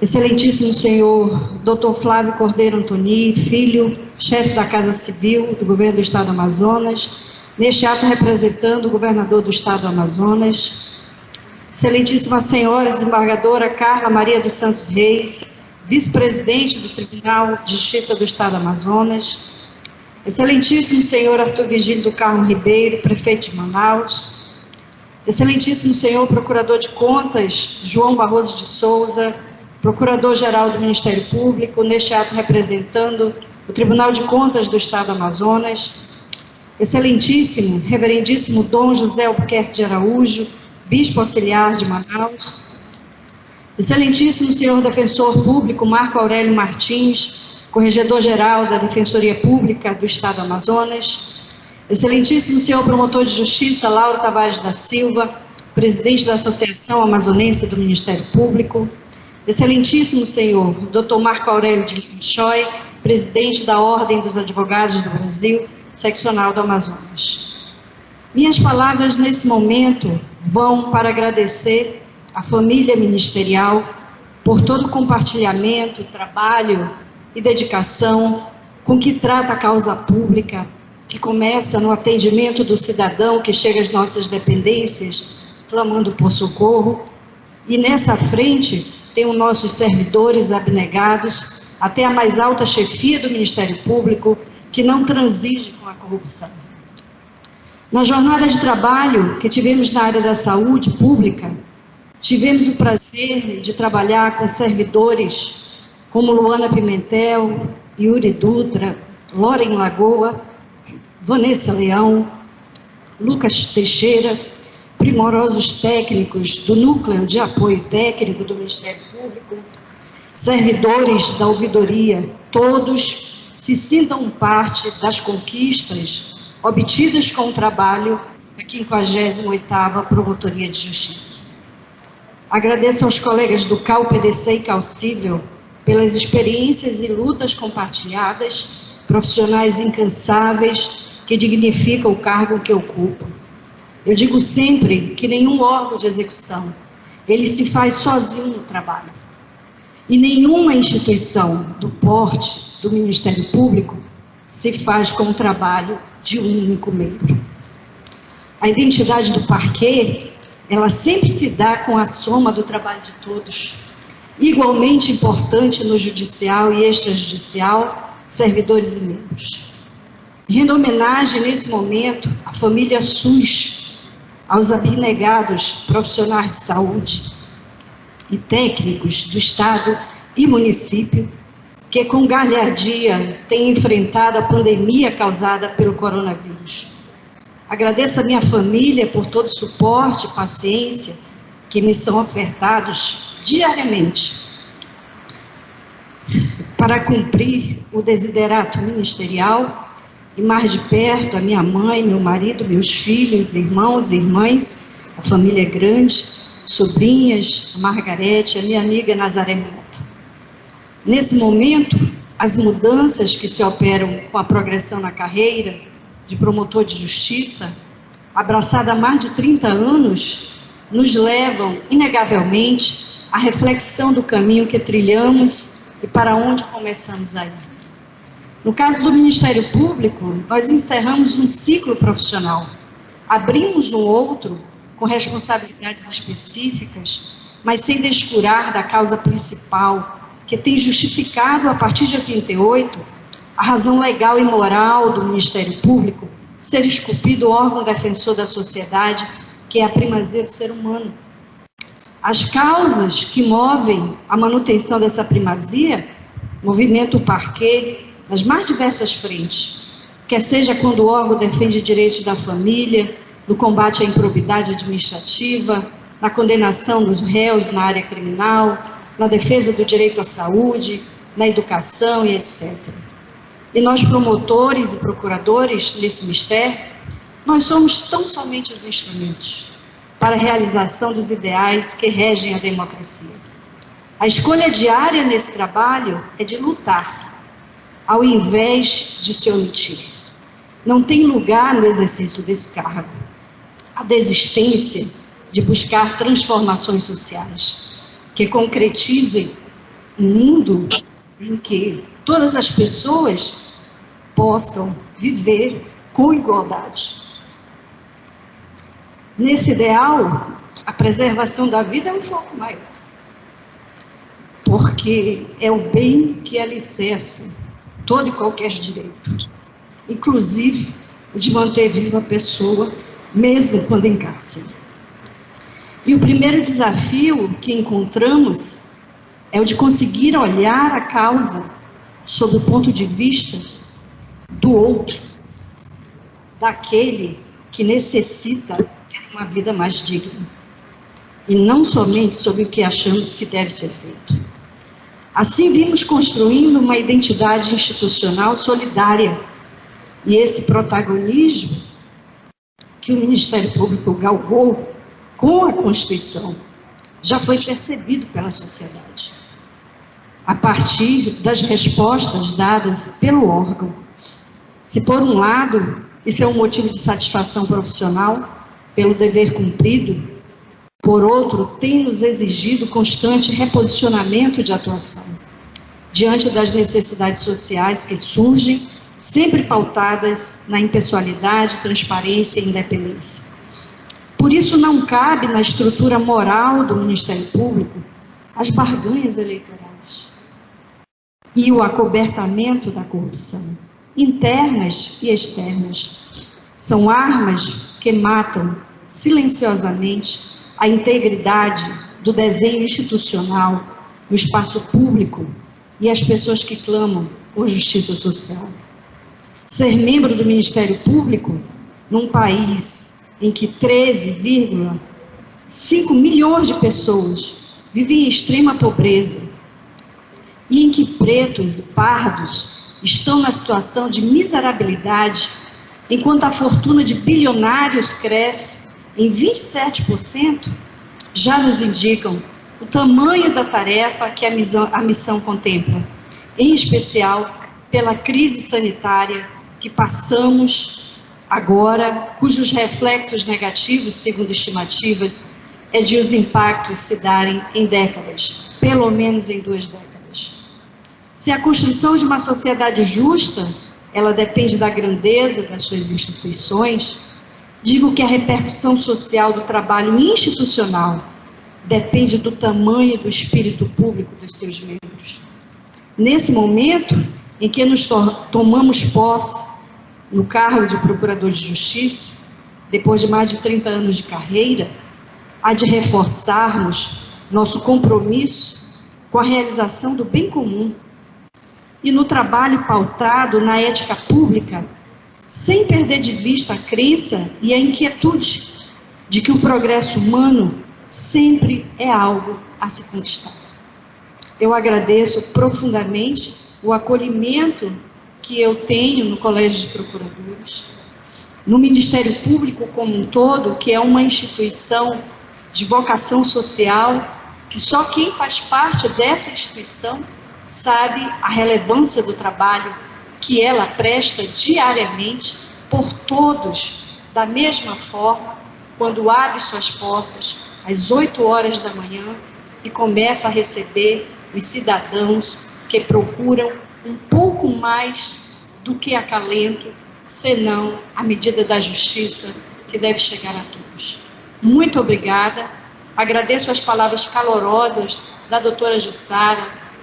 Excelentíssimo senhor doutor Flávio Cordeiro Antoni, filho, chefe da Casa Civil do Governo do Estado do Amazonas, neste ato representando o governador do Estado do Amazonas. Excelentíssima senhora desembargadora Carla Maria dos Santos Reis, vice-presidente do Tribunal de Justiça do Estado do Amazonas. Excelentíssimo senhor Arthur Vigílio do Carmo Ribeiro, prefeito de Manaus. Excelentíssimo senhor Procurador de Contas João Barroso de Souza, Procurador-Geral do Ministério Público, neste ato representando o Tribunal de Contas do Estado do Amazonas. Excelentíssimo, reverendíssimo Dom José Albuquerque de Araújo, Bispo Auxiliar de Manaus. Excelentíssimo senhor Defensor Público Marco Aurélio Martins, Corregedor-Geral da Defensoria Pública do Estado do Amazonas. Excelentíssimo senhor Promotor de Justiça Lauro Tavares da Silva, Presidente da Associação Amazonense do Ministério Público. Excelentíssimo senhor Dr. Marco Aurélio de Lima, Presidente da Ordem dos Advogados do Brasil, seccional do Amazonas. Minhas palavras nesse momento vão para agradecer à família ministerial por todo o compartilhamento, trabalho e dedicação com que trata a causa pública, que começa no atendimento do cidadão que chega às nossas dependências, clamando por socorro, e nessa frente tem os nossos servidores abnegados, até a mais alta chefia do Ministério Público, que não transige com a corrupção. Na jornada de trabalho que tivemos na área da saúde pública, tivemos o prazer de trabalhar com servidores como Luana Pimentel, Yuri Dutra, Loren Lagoa, Vanessa Leão, Lucas Teixeira, primorosos técnicos do Núcleo de Apoio Técnico do Ministério Público, servidores da ouvidoria, todos se sintam parte das conquistas obtidas com o trabalho da 58ª Promotoria de Justiça. Agradeço aos colegas do CAU-PDC e CAU-Cível pelas experiências e lutas compartilhadas, profissionais incansáveis que dignificam o cargo que ocupo. Eu digo sempre que nenhum órgão de execução, ele se faz sozinho no trabalho. E nenhuma instituição do porte do Ministério Público se faz com o trabalho de um único membro. A identidade do parquê, ela sempre se dá com a soma do trabalho de todos. Igualmente importante no judicial e extrajudicial, servidores e membros. Rendo homenagem nesse momento à família SUS aos abnegados profissionais de saúde e técnicos do Estado e município, que com galhardia têm enfrentado a pandemia causada pelo coronavírus. Agradeço a minha família por todo o suporte e paciência que me são ofertados diariamente para cumprir o desiderato ministerial, e mais de perto a minha mãe, meu marido, meus filhos, irmãos e irmãs, a família é grande, sobrinhas, a Margarete, a minha amiga Nazaré Mota. Nesse momento, as mudanças que se operam com a progressão na carreira de promotor de justiça, abraçada há mais de 30 anos, nos levam, inegavelmente, à reflexão do caminho que trilhamos e para onde começamos a ir. No caso do Ministério Público, nós encerramos um ciclo profissional, abrimos um outro com responsabilidades específicas, mas sem descurar da causa principal, que tem justificado, a partir de 88, a razão legal e moral do Ministério Público ser esculpido o órgão defensor da sociedade, que é a primazia do ser humano. As causas que movem a manutenção dessa primazia movimentam o parquê nas mais diversas frentes, quer seja quando o órgão defende direitos da família, no combate à improbidade administrativa, na condenação dos réus na área criminal, na defesa do direito à saúde, na educação e etc. E nós, promotores e procuradores nesse mistério, nós somos tão somente os instrumentos para a realização dos ideais que regem a democracia. A escolha diária nesse trabalho é de lutar, ao invés de se omitir. Não tem lugar no exercício desse cargo a desistência de buscar transformações sociais que concretizem um mundo em que todas as pessoas possam viver com igualdade. Nesse ideal, a preservação da vida é um foco maior, porque é o bem que alicerça todo e qualquer direito, inclusive o de manter viva a pessoa, mesmo quando em cárcere. E o primeiro desafio que encontramos é o de conseguir olhar a causa sob o ponto de vista do outro, daquele que necessita ter uma vida mais digna, e não somente sobre o que achamos que deve ser feito. Assim, vimos construindo uma identidade institucional solidária, e esse protagonismo que o Ministério Público galgou com a Constituição já foi percebido pela sociedade, a partir das respostas dadas pelo órgão. Se, por um lado, isso é um motivo de satisfação profissional pelo dever cumprido, por outro, tem nos exigido constante reposicionamento de atuação, diante das necessidades sociais que surgem, sempre pautadas na impessoalidade, transparência e independência. Por isso, não cabe na estrutura moral do Ministério Público as barganhas eleitorais e o acobertamento da corrupção, internas e externas. São armas que matam silenciosamente a integridade do desenho institucional, do espaço público e as pessoas que clamam por justiça social. Ser membro do Ministério Público, num país em que 13,5 milhões de pessoas vivem em extrema pobreza e em que pretos e pardos estão na situação de miserabilidade, enquanto a fortuna de bilionários cresce em 27%, já nos indicam o tamanho da tarefa que a missão contempla, em especial pela crise sanitária que passamos agora, cujos reflexos negativos, segundo estimativas, é de os impactos se darem em décadas, pelo menos em 2 décadas. Se a construção de uma sociedade justa, ela depende da grandeza das suas instituições, digo que a repercussão social do trabalho institucional depende do tamanho do espírito público dos seus membros. Nesse momento em que nos tomamos posse no cargo de Procurador de Justiça, depois de mais de 30 anos de carreira, há de reforçarmos nosso compromisso com a realização do bem comum e no trabalho pautado na ética pública, sem perder de vista a crença e a inquietude de que o progresso humano sempre é algo a se conquistar. Eu agradeço profundamente o acolhimento que eu tenho no Colégio de Procuradores, no Ministério Público como um todo, que é uma instituição de vocação social, que só quem faz parte dessa instituição sabe a relevância do trabalho que ela presta diariamente por todos, da mesma forma, quando abre suas portas às 8 horas da manhã e começa a receber os cidadãos que procuram um pouco mais do que acalento, senão a medida da justiça que deve chegar a todos. Muito obrigada. Agradeço as palavras calorosas da doutora Jussara,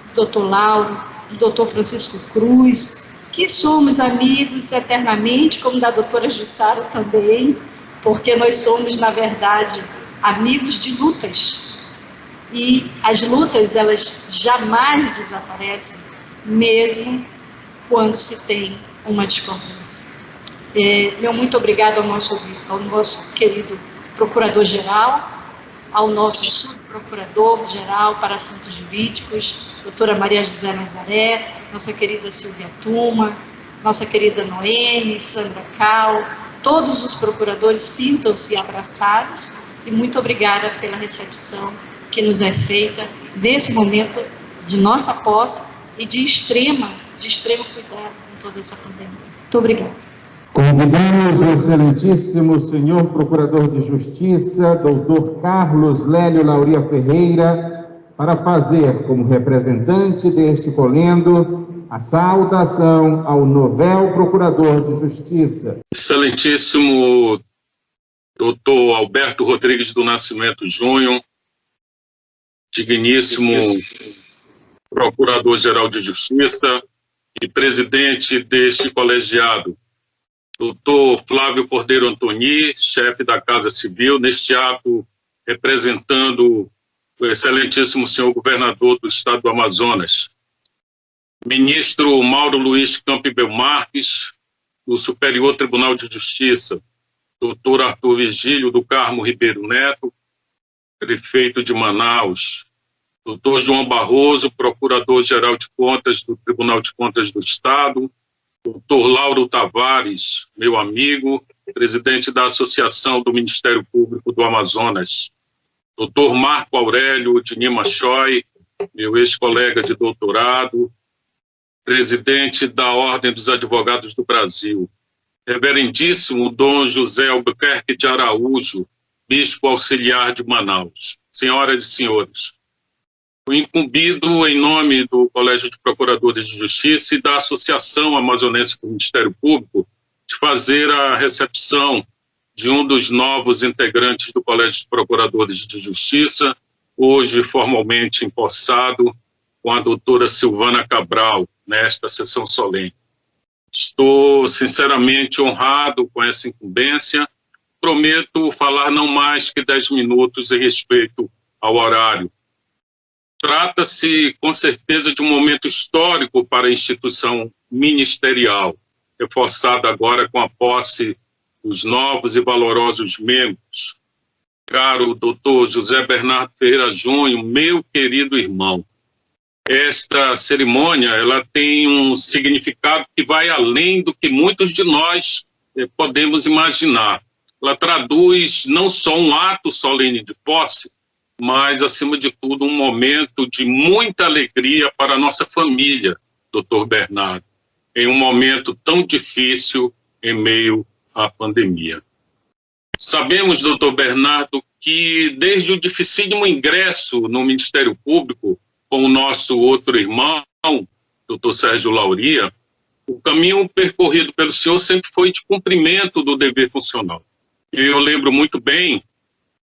do doutor Lauro, do doutor Francisco Cruz, que somos amigos eternamente, como da doutora Jussara também, porque nós somos, na verdade, amigos de lutas. E as lutas, elas jamais desaparecem, mesmo quando se tem uma discordância. Meu muito obrigado ao nosso querido Procurador-Geral, ao nosso Subprocurador-Geral para Assuntos Jurídicos, doutora Maria José Nazaré, nossa querida Silvia Tuma, nossa querida Noemi, Sandra Cal, todos os procuradores sintam-se abraçados e muito obrigada pela recepção que nos é feita nesse momento de nossa posse e de extremo cuidado com toda essa pandemia. Muito obrigada. Convidamos o excelentíssimo senhor Procurador de Justiça, doutor Carlos Lélio Lauria Ferreira, para fazer, como representante deste colendo, a saudação ao novel Procurador de Justiça. Excelentíssimo doutor Alberto Rodrigues do Nascimento Júnior, digníssimo Procurador-Geral de Justiça e presidente deste colegiado, doutor Flávio Cordeiro Antoni, chefe da Casa Civil, neste ato representando o excelentíssimo senhor governador do estado do Amazonas, ministro Mauro Luiz Campbell Marques, do Superior Tribunal de Justiça, doutor Arthur Vigílio do Carmo Ribeiro Neto, prefeito de Manaus, doutor João Barroso, procurador-geral de contas do Tribunal de Contas do Estado, doutor Lauro Tavares, meu amigo, presidente da Associação do Ministério Público do Amazonas, doutor Marco Aurélio de Nima Choi, meu ex-colega de doutorado, presidente da Ordem dos Advogados do Brasil, reverendíssimo Dom José Albuquerque de Araújo, bispo auxiliar de Manaus, senhoras e senhores, fui incumbido em nome do Colégio de Procuradores de Justiça e da Associação Amazonense do Ministério Público de fazer a recepção de um dos novos integrantes do Colégio de Procuradores de Justiça, hoje formalmente empossado, com a doutora Silvana Cabral, nesta sessão solene. Estou sinceramente honrado com essa incumbência, prometo falar não mais que 10 minutos em respeito ao horário. Trata-se, com certeza, de um momento histórico para a instituição ministerial, reforçada agora com a posse dos novos e valorosos membros. Caro doutor José Bernardo Ferreira Júnior, meu querido irmão, esta cerimônia ela tem um significado que vai além do que muitos de nós podemos imaginar. Ela traduz não só um ato solene de posse, mas, acima de tudo, um momento de muita alegria para a nossa família, doutor Bernardo, em um momento tão difícil em meio à pandemia. Sabemos, doutor Bernardo, que desde o dificílimo ingresso no Ministério Público, com o nosso outro irmão, doutor Sérgio Lauria, o caminho percorrido pelo senhor sempre foi de cumprimento do dever funcional. Eu lembro muito bem,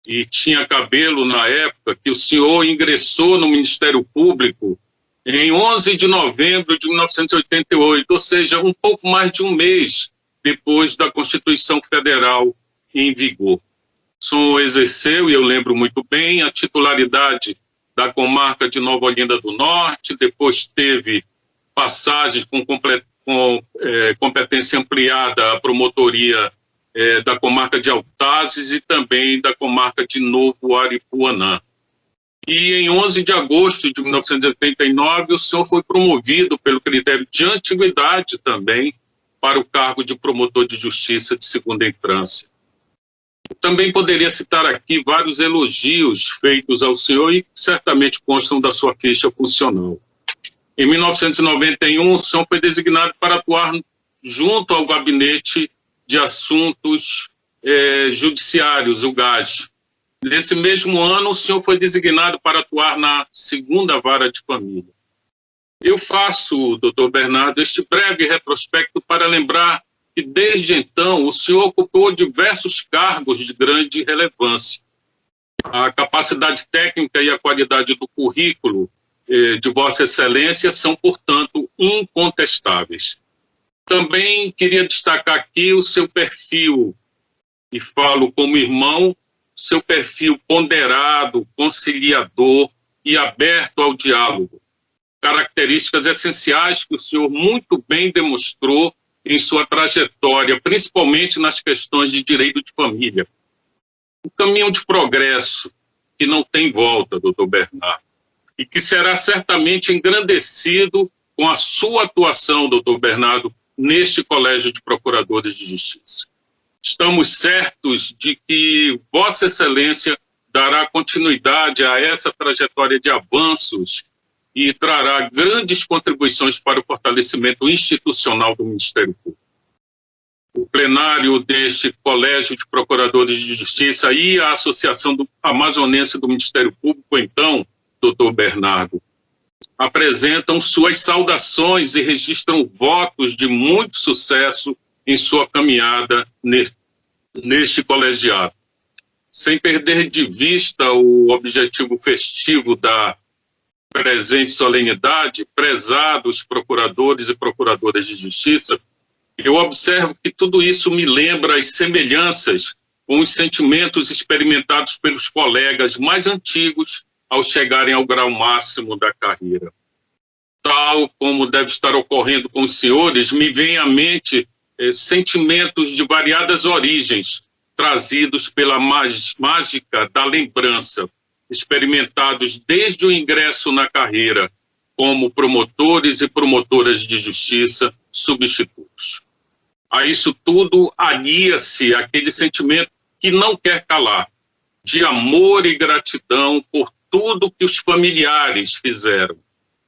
e tinha cabelo na época, que o senhor ingressou no Ministério Público em 11 de novembro de 1988, ou seja, um pouco mais de um mês depois da Constituição Federal em vigor. O senhor exerceu, e eu lembro muito bem, a titularidade da comarca de Nova Olinda do Norte, depois teve passagens com competência ampliada à promotoria da comarca de Altazes e também da comarca de Novo Aripuanã. E em 11 de agosto de 1989, o senhor foi promovido pelo critério de antiguidade também para o cargo de promotor de justiça de segunda infância. Também poderia citar aqui vários elogios feitos ao senhor e certamente constam da sua ficha funcional. Em 1991, o senhor foi designado para atuar junto ao Gabinete de Assuntos Judiciários, o GAS. Nesse mesmo ano, o senhor foi designado para atuar na segunda vara de família. Eu faço, doutor Bernardo, este breve retrospecto para lembrar que, desde então, o senhor ocupou diversos cargos de grande relevância. A capacidade técnica e a qualidade do currículo de Vossa Excelência são, portanto, incontestáveis. Também queria destacar aqui o seu perfil, e falo como irmão, seu perfil ponderado, conciliador e aberto ao diálogo. Características essenciais que o senhor muito bem demonstrou em sua trajetória, principalmente nas questões de direito de família. Um caminho de progresso que não tem volta, doutor Bernardo, e que será certamente engrandecido com a sua atuação, doutor Bernardo, neste Colégio de Procuradores de Justiça. Estamos certos de que Vossa Excelência dará continuidade a essa trajetória de avanços e trará grandes contribuições para o fortalecimento institucional do Ministério Público. O plenário deste Colégio de Procuradores de Justiça e a Associação Amazonense do Ministério Público, então, doutor Bernardo, apresentam suas saudações e registram votos de muito sucesso em sua caminhada neste colegiado. Sem perder de vista o objetivo festivo da presente solenidade, prezados procuradores e procuradoras de justiça, eu observo que tudo isso me lembra as semelhanças com os sentimentos experimentados pelos colegas mais antigos ao chegarem ao grau máximo da carreira. Tal como deve estar ocorrendo com os senhores, me vem à mente sentimentos de variadas origens, trazidos pela mágica da lembrança, experimentados desde o ingresso na carreira, como promotores e promotoras de justiça substitutos. A isso tudo alia-se aquele sentimento que não quer calar, de amor e gratidão por tudo que os familiares fizeram,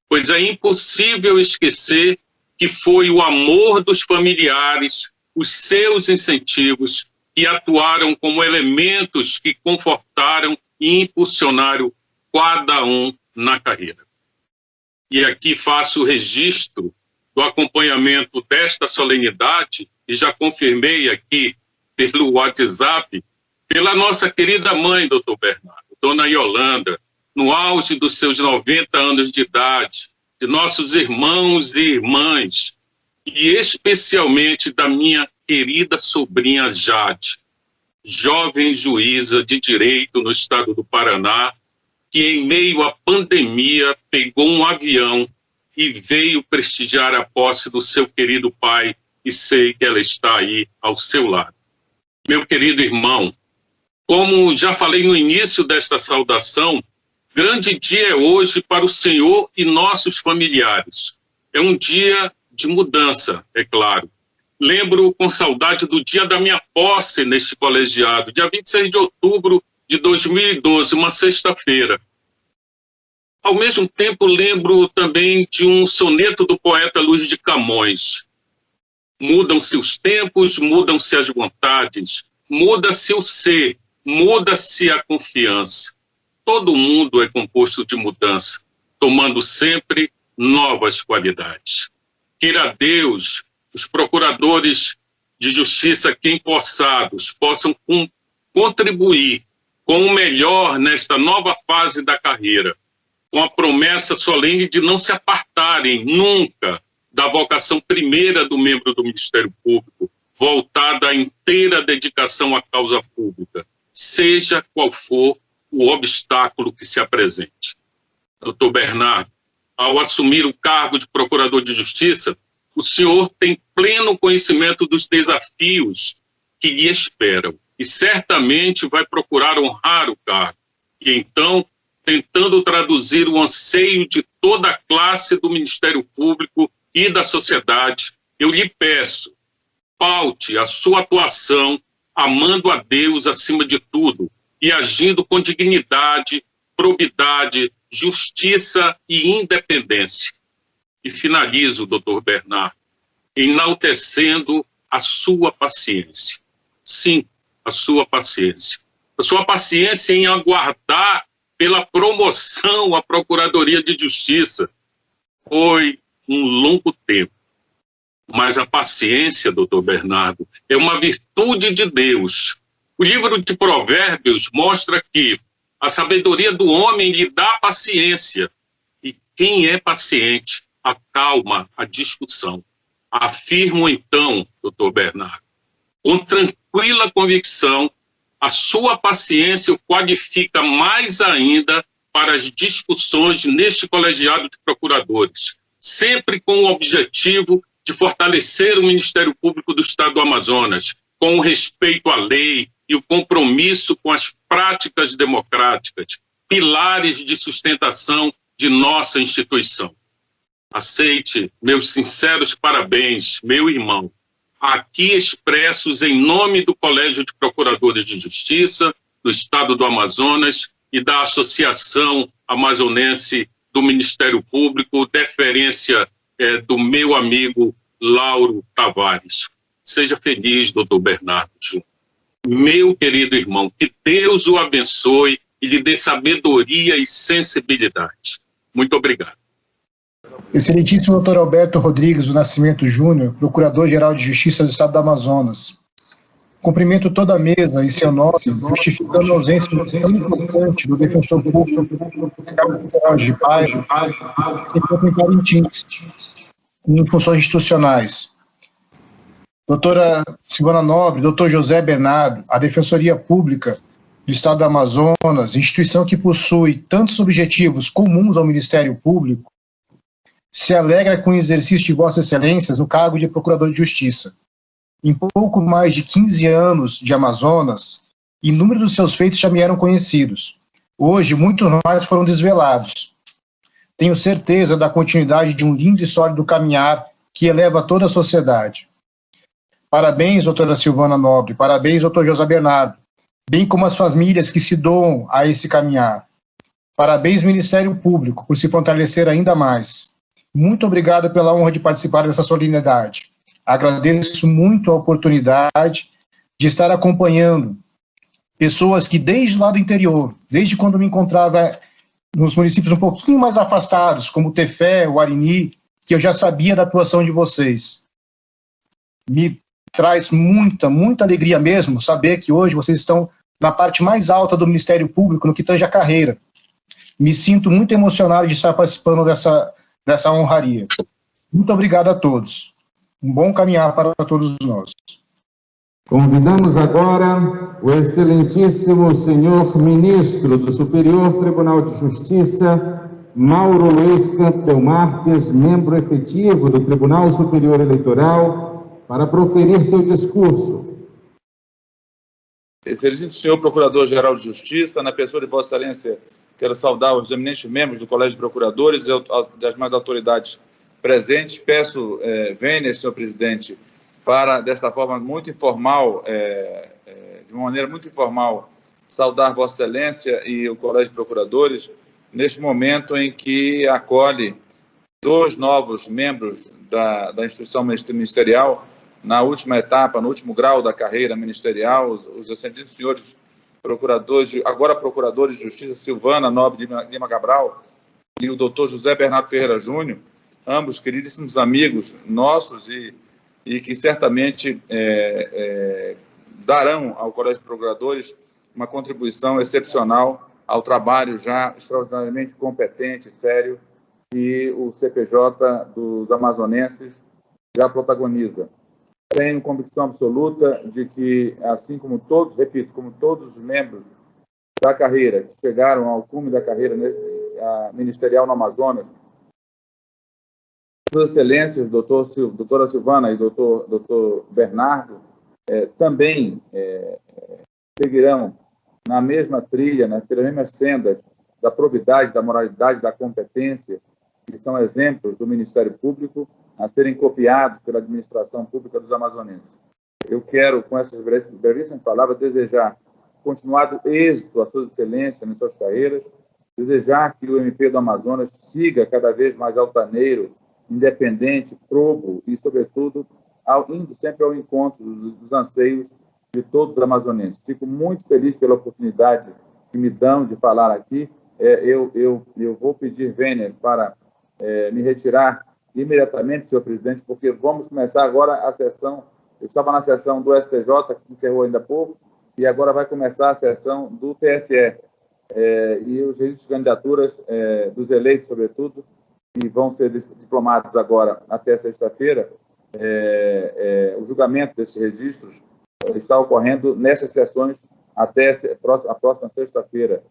pois é impossível esquecer que foi o amor dos familiares, os seus incentivos, que atuaram como elementos que confortaram e impulsionaram cada um na carreira. E aqui faço o registro do acompanhamento desta solenidade, e já confirmei aqui pelo WhatsApp, pela nossa querida mãe, doutor Bernardo, dona Yolanda, no auge dos seus 90 anos de idade, de nossos irmãos e irmãs, e especialmente da minha querida sobrinha Jade, jovem juíza de direito no estado do Paraná, que em meio à pandemia pegou um avião e veio prestigiar a posse do seu querido pai, e sei que ela está aí ao seu lado. Meu querido irmão, como já falei no início desta saudação, grande dia é hoje para o senhor e nossos familiares. É um dia de mudança, é claro. Lembro com saudade do dia da minha posse neste colegiado, dia 26 de outubro de 2012, uma sexta-feira. Ao mesmo tempo, lembro também de um soneto do poeta Luiz de Camões. Mudam-se os tempos, mudam-se as vontades, muda-se o ser, muda-se a confiança. Todo mundo é composto de mudança, tomando sempre novas qualidades. Queira Deus, os procuradores de justiça aqui empossados possam contribuir com o melhor nesta nova fase da carreira, com a promessa solene de não se apartarem nunca da vocação primeira do membro do Ministério Público, voltada à inteira dedicação à causa pública, seja qual for o obstáculo que se apresente. Doutor Bernardo, ao assumir o cargo de Procurador de Justiça, o senhor tem pleno conhecimento dos desafios que lhe esperam e certamente vai procurar honrar o cargo. E então, tentando traduzir o anseio de toda a classe do Ministério Público e da sociedade, eu lhe peço, paute a sua atuação amando a Deus acima de tudo e agindo com dignidade, probidade, justiça e independência. E finalizo, doutor Bernardo, enaltecendo a sua paciência. Sim, a sua paciência. A sua paciência em aguardar pela promoção à Procuradoria de Justiça. Foi um longo tempo. Mas a paciência, doutor Bernardo, é uma virtude de Deus. O livro de Provérbios mostra que a sabedoria do homem lhe dá paciência. E quem é paciente acalma a discussão. Afirmo então, doutor Bernardo, com tranquila convicção, a sua paciência o qualifica mais ainda para as discussões neste colegiado de procuradores, sempre com o objetivo de fortalecer o Ministério Público do Estado do Amazonas, com o respeito à lei e o compromisso com as práticas democráticas, pilares de sustentação de nossa instituição. Aceite meus sinceros parabéns, meu irmão, aqui expressos em nome do Colégio de Procuradores de Justiça do Estado do Amazonas e da Associação Amazonense do Ministério Público, deferência do meu amigo Lauro Tavares. Seja feliz, doutor Bernardo Júnior. Meu querido irmão, que Deus o abençoe e lhe dê sabedoria e sensibilidade. Muito obrigado. Excelentíssimo doutor Alberto Rodrigues do Nascimento Júnior, Procurador-Geral de Justiça do Estado do Amazonas. Cumprimento toda a mesa em seu nome, justificando a ausência tão importante do defensor público de paz, sem comentar em funções institucionais. Doutora Silvana Nobre, doutor José Bernardo, a Defensoria Pública do Estado do Amazonas, instituição que possui tantos objetivos comuns ao Ministério Público, se alegra com o exercício de Vossas Excelências no cargo de Procurador de Justiça. Em pouco mais de 15 anos de Amazonas, inúmeros dos seus feitos já me eram conhecidos. Hoje, muitos mais foram desvelados. Tenho certeza da continuidade de um lindo e sólido caminhar que eleva toda a sociedade. Parabéns, doutora Silvana Nobre, parabéns, doutor José Bernardo, bem como as famílias que se doam a esse caminhar. Parabéns, Ministério Público, por se fortalecer ainda mais. Muito obrigado pela honra de participar dessa solenidade. Agradeço muito a oportunidade de estar acompanhando pessoas que desde lá do interior, desde quando me encontrava nos municípios um pouquinho mais afastados, como Tefé, o Arini, que eu já sabia da atuação de vocês. Me traz muita alegria mesmo saber que hoje vocês estão na parte mais alta do Ministério Público, no que tange a carreira. Me sinto muito emocionado de estar participando dessa honraria. Muito obrigado a todos. Um bom caminhar para todos nós. Convidamos agora o excelentíssimo senhor ministro do Superior Tribunal de Justiça, Mauro Luiz Campbell Marques, membro efetivo do Tribunal Superior Eleitoral, para proferir seu discurso. Excelentíssimo senhor Procurador-Geral de Justiça, na pessoa de Vossa Excelência, quero saudar os eminentes membros do Colégio de Procuradores e das demais autoridades presentes. Peço vênias, senhor presidente, para, desta forma muito informal, de uma maneira muito informal, saudar Vossa Excelência e o Colégio de Procuradores neste momento em que acolhe 2 novos membros da instituição ministerial na última etapa, no último grau da carreira ministerial, os excelentíssimos senhores procuradores, agora procuradores de Justiça, Silvana Nobre de Lima Cabral e o doutor José Bernardo Ferreira Júnior, ambos queridíssimos amigos nossos e que certamente darão ao Colégio de Procuradores uma contribuição excepcional ao trabalho já extraordinariamente competente, sério, que o CPJ dos amazonenses já protagoniza. Tenho convicção absoluta de que, assim como todos, repito, como todos os membros da carreira que chegaram ao cume da carreira ministerial no Amazonas, Suas Excelências, doutora Silvana e doutor Bernardo, também seguirão na mesma trilha, pelas mesmas sendas da probidade, da moralidade, da competência, que são exemplos do Ministério Público a serem copiados pela administração pública dos amazonenses. Eu quero, com essas brevíssimas palavras, desejar continuado êxito a Suas Excelências nas suas carreiras, desejar que o MP do Amazonas siga cada vez mais altaneiro, independente, probo e, sobretudo, indo sempre ao encontro dos anseios de todos os amazonenses. Fico muito feliz pela oportunidade que me dão de falar aqui. Eu vou pedir, Vênia, para me retirar imediatamente, senhor presidente, porque vamos começar agora a sessão. Eu estava na sessão do STJ, que se encerrou ainda há pouco, e agora vai começar a sessão do TSE. E os registros de candidaturas dos eleitos, sobretudo, que vão ser diplomados agora até sexta-feira, o julgamento desses registros está ocorrendo nessas sessões até a próxima sexta-feira.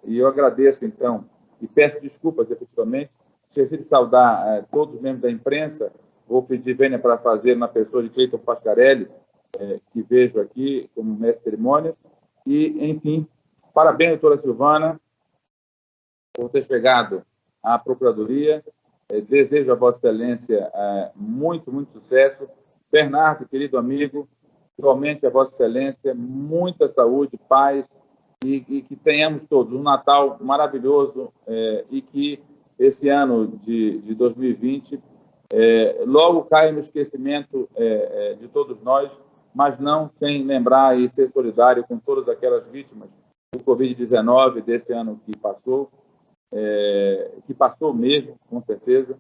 E eu agradeço, então, e peço desculpas, efetivamente, esqueci de saudar todos os membros da imprensa. Vou pedir, Vênia, para fazer na pessoa de Cleiton Pascarelli, que vejo aqui como mestre de cerimônia. E, enfim, parabéns, doutora Silvana, por ter chegado à Procuradoria. Desejo a Vossa Excelência muito, muito sucesso. Bernardo, querido amigo, igualmente a Vossa Excelência, muita saúde, paz, e que tenhamos todos um Natal maravilhoso, e que esse ano de 2020 logo caia no esquecimento de todos nós, mas não sem lembrar e ser solidário com todas aquelas vítimas do Covid-19 desse ano que passou mesmo, com certeza,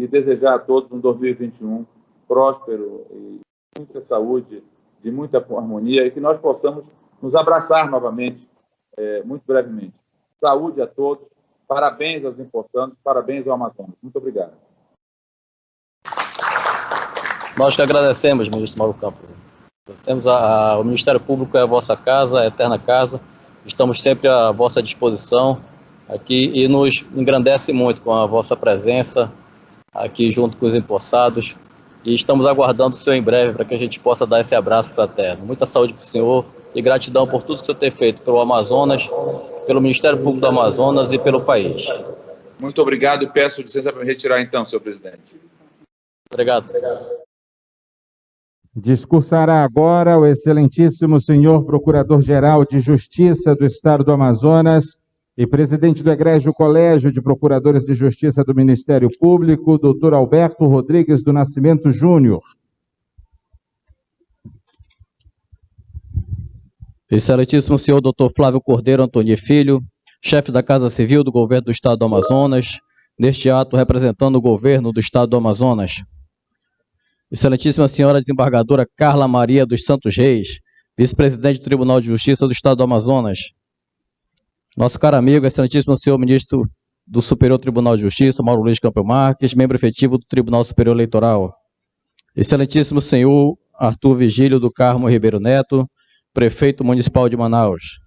e desejar a todos um 2021 próspero e muita saúde, de muita harmonia, e que nós possamos nos abraçar novamente, muito brevemente. Saúde a todos, parabéns aos importantes, parabéns ao Amazonas. Muito obrigado. Nós que agradecemos, ministro Mauro Campos. Agradecemos ao Ministério Público, é a vossa casa, a eterna casa. Estamos sempre à vossa disposição aqui e nos engrandece muito com a vossa presença aqui junto com os empossados. E estamos aguardando o senhor em breve para que a gente possa dar esse abraço fraterno. Muita saúde para o senhor e gratidão por tudo que o senhor tem feito pelo Amazonas, pelo Ministério Público do Amazonas e pelo país. Muito obrigado e peço licença para me retirar então, senhor presidente. Obrigado. Discursará agora o excelentíssimo senhor Procurador-Geral de Justiça do Estado do Amazonas e presidente do Egrégio Colégio de Procuradores de Justiça do Ministério Público, doutor Alberto Rodrigues do Nascimento Júnior. Excelentíssimo senhor doutor Flávio Cordeiro Antoni Filho, chefe da Casa Civil do Governo do Estado do Amazonas, neste ato representando o Governo do Estado do Amazonas. Excelentíssima senhora desembargadora Carla Maria dos Santos Reis, vice-presidente do Tribunal de Justiça do Estado do Amazonas. Nosso caro amigo, excelentíssimo senhor ministro do Superior Tribunal de Justiça, Mauro Luiz Campos Marques, membro efetivo do Tribunal Superior Eleitoral. Excelentíssimo senhor Arthur Vigílio do Carmo Ribeiro Neto, prefeito municipal de Manaus.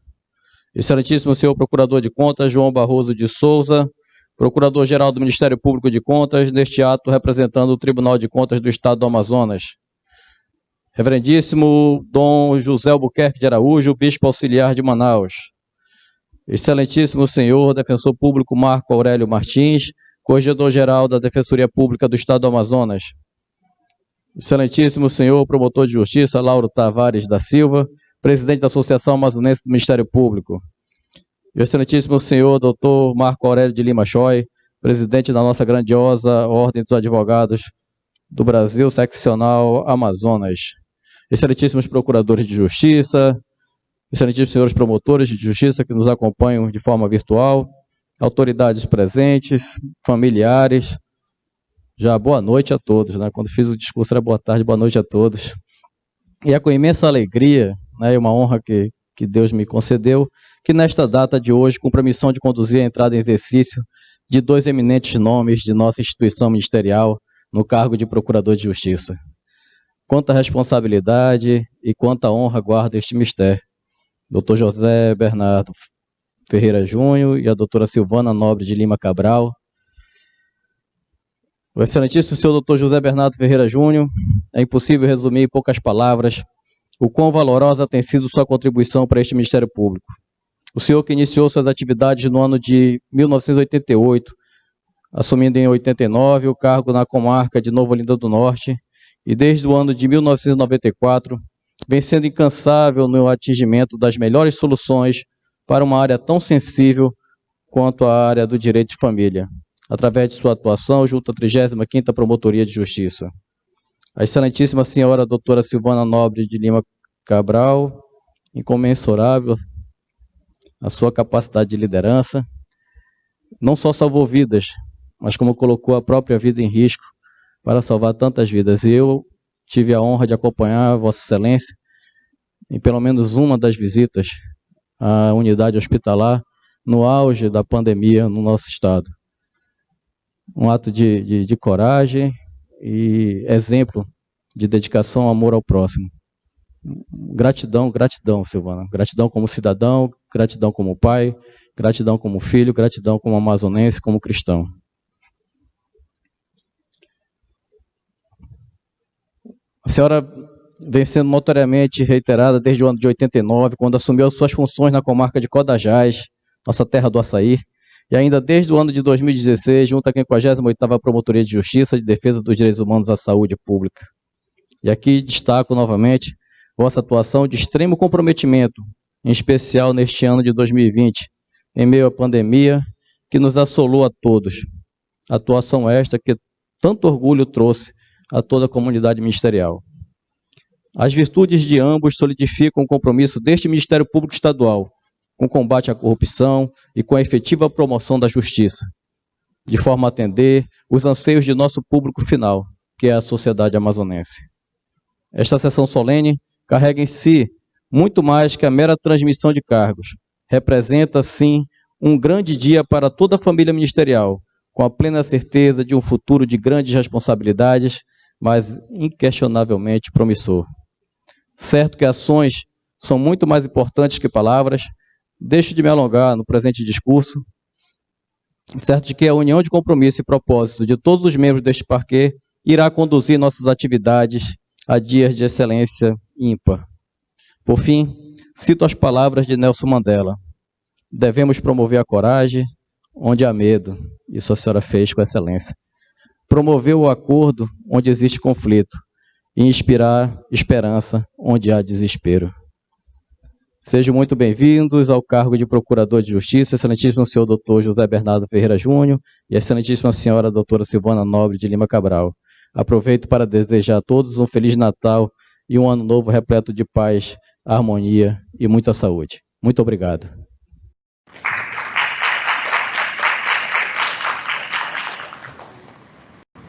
Excelentíssimo senhor Procurador de Contas, João Barroso de Souza, Procurador-Geral do Ministério Público de Contas, neste ato representando o Tribunal de Contas do Estado do Amazonas. Reverendíssimo Dom José Albuquerque de Araújo, Bispo Auxiliar de Manaus. Excelentíssimo senhor Defensor Público Marco Aurélio Martins, Corregedor-Geral da Defensoria Pública do Estado do Amazonas. Excelentíssimo senhor Promotor de Justiça Lauro Tavares da Silva, presidente da Associação Amazonense do Ministério Público. E o excelentíssimo senhor doutor Marco Aurélio de Lima Choi, presidente da nossa grandiosa Ordem dos Advogados do Brasil, seccional Amazonas. Excelentíssimos procuradores de justiça, excelentíssimos senhores promotores de justiça que nos acompanham de forma virtual, autoridades presentes, familiares, já boa noite a todos, né? Quando fiz o discurso era boa tarde, boa noite a todos. E é com imensa alegria, né, e uma honra que Deus me concedeu, que nesta data de hoje cumpro a missão de conduzir a entrada em exercício de dois eminentes nomes de nossa instituição ministerial no cargo de Procurador de Justiça. quanta responsabilidade e quanta honra guarda este mistério. Dr. José Bernardo Ferreira Júnior e a doutora Silvana Nobre de Lima Cabral. O excelentíssimo senhor Dr. José Bernardo Ferreira Júnior, é impossível resumir em poucas palavras o quão valorosa tem sido sua contribuição para este Ministério Público. O senhor que iniciou suas atividades no ano de 1988, assumindo em 89 o cargo na comarca de Nova Olinda do Norte, e desde o ano de 1994, vem sendo incansável no atingimento das melhores soluções para uma área tão sensível quanto a área do direito de família, através de sua atuação junto à 35ª Promotoria de Justiça. A excelentíssima senhora doutora Silvana Nobre de Lima Cabral, incomensurável a sua capacidade de liderança, não só salvou vidas, mas como colocou a própria vida em risco para salvar tantas vidas. E eu tive a honra de acompanhar Vossa Excelência em pelo menos uma das visitas à unidade hospitalar no auge da pandemia no nosso estado. Um ato de coragem e exemplo de dedicação e amor ao próximo. Gratidão, gratidão, Silvana. Gratidão como cidadão, gratidão como pai, gratidão como filho, gratidão como amazonense, como cristão. A senhora vem sendo notoriamente reiterada desde o ano de 89, quando assumiu suas funções na comarca de Codajás, nossa terra do açaí, e ainda desde o ano de 2016, junto à 58ª Promotoria de Justiça de Defesa dos Direitos Humanos à Saúde Pública. E aqui destaco novamente vossa atuação de extremo comprometimento, em especial neste ano de 2020, em meio à pandemia que nos assolou a todos. Atuação esta que tanto orgulho trouxe a toda a comunidade ministerial. As virtudes de ambos solidificam o compromisso deste Ministério Público Estadual com o combate à corrupção e com a efetiva promoção da justiça, de forma a atender os anseios de nosso público final, que é a sociedade amazonense. Esta sessão solene carrega em si muito mais que a mera transmissão de cargos. Representa, sim, um grande dia para toda a família ministerial, com a plena certeza de um futuro de grandes responsabilidades, mas inquestionavelmente promissor. Certo que ações são muito mais importantes que palavras, deixo de me alongar no presente discurso, certo de que a união de compromisso e propósito de todos os membros deste parquê irá conduzir nossas atividades a dias de excelência ímpar. Por fim, cito as palavras de Nelson Mandela: devemos promover a coragem onde há medo, isso a senhora fez com excelência. Promover o acordo onde existe conflito e inspirar esperança onde há desespero. Sejam muito bem-vindos ao cargo de Procurador de Justiça, excelentíssimo senhor Dr. José Bernardo Ferreira Júnior e excelentíssima senhora doutora Silvana Nobre de Lima Cabral. Aproveito para desejar a todos um Feliz Natal e um Ano Novo repleto de paz, harmonia e muita saúde. Muito obrigado.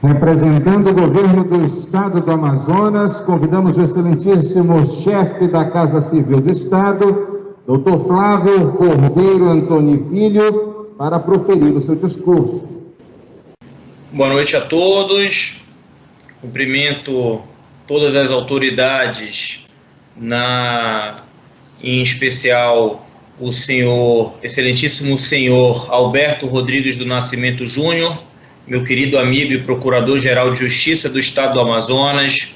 Representando o governo do Estado do Amazonas, convidamos o excelentíssimo chefe da Casa Civil do Estado, Dr. Flávio Cordeiro Antoni Filho, para proferir o seu discurso. Boa noite a todos. Cumprimento todas as autoridades, em especial o excelentíssimo senhor Alberto Rodrigues do Nascimento Júnior, meu querido amigo e Procurador-Geral de Justiça do Estado do Amazonas,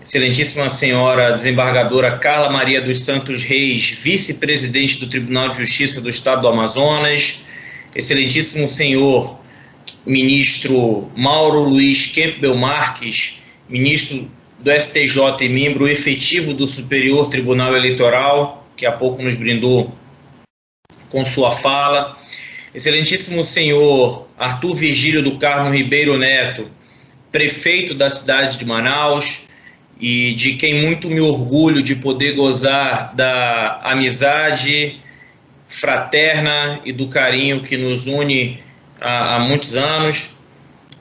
excelentíssima senhora desembargadora Carla Maria dos Santos Reis, vice-presidente do Tribunal de Justiça do Estado do Amazonas, excelentíssimo senhor ministro Mauro Luiz Campbell Marques, ministro do STJ e membro efetivo do Superior Tribunal Eleitoral, que há pouco nos brindou com sua fala, excelentíssimo senhor Arthur Virgílio do Carmo Ribeiro Neto, prefeito da cidade de Manaus, e de quem muito me orgulho de poder gozar da amizade fraterna e do carinho que nos une há muitos anos.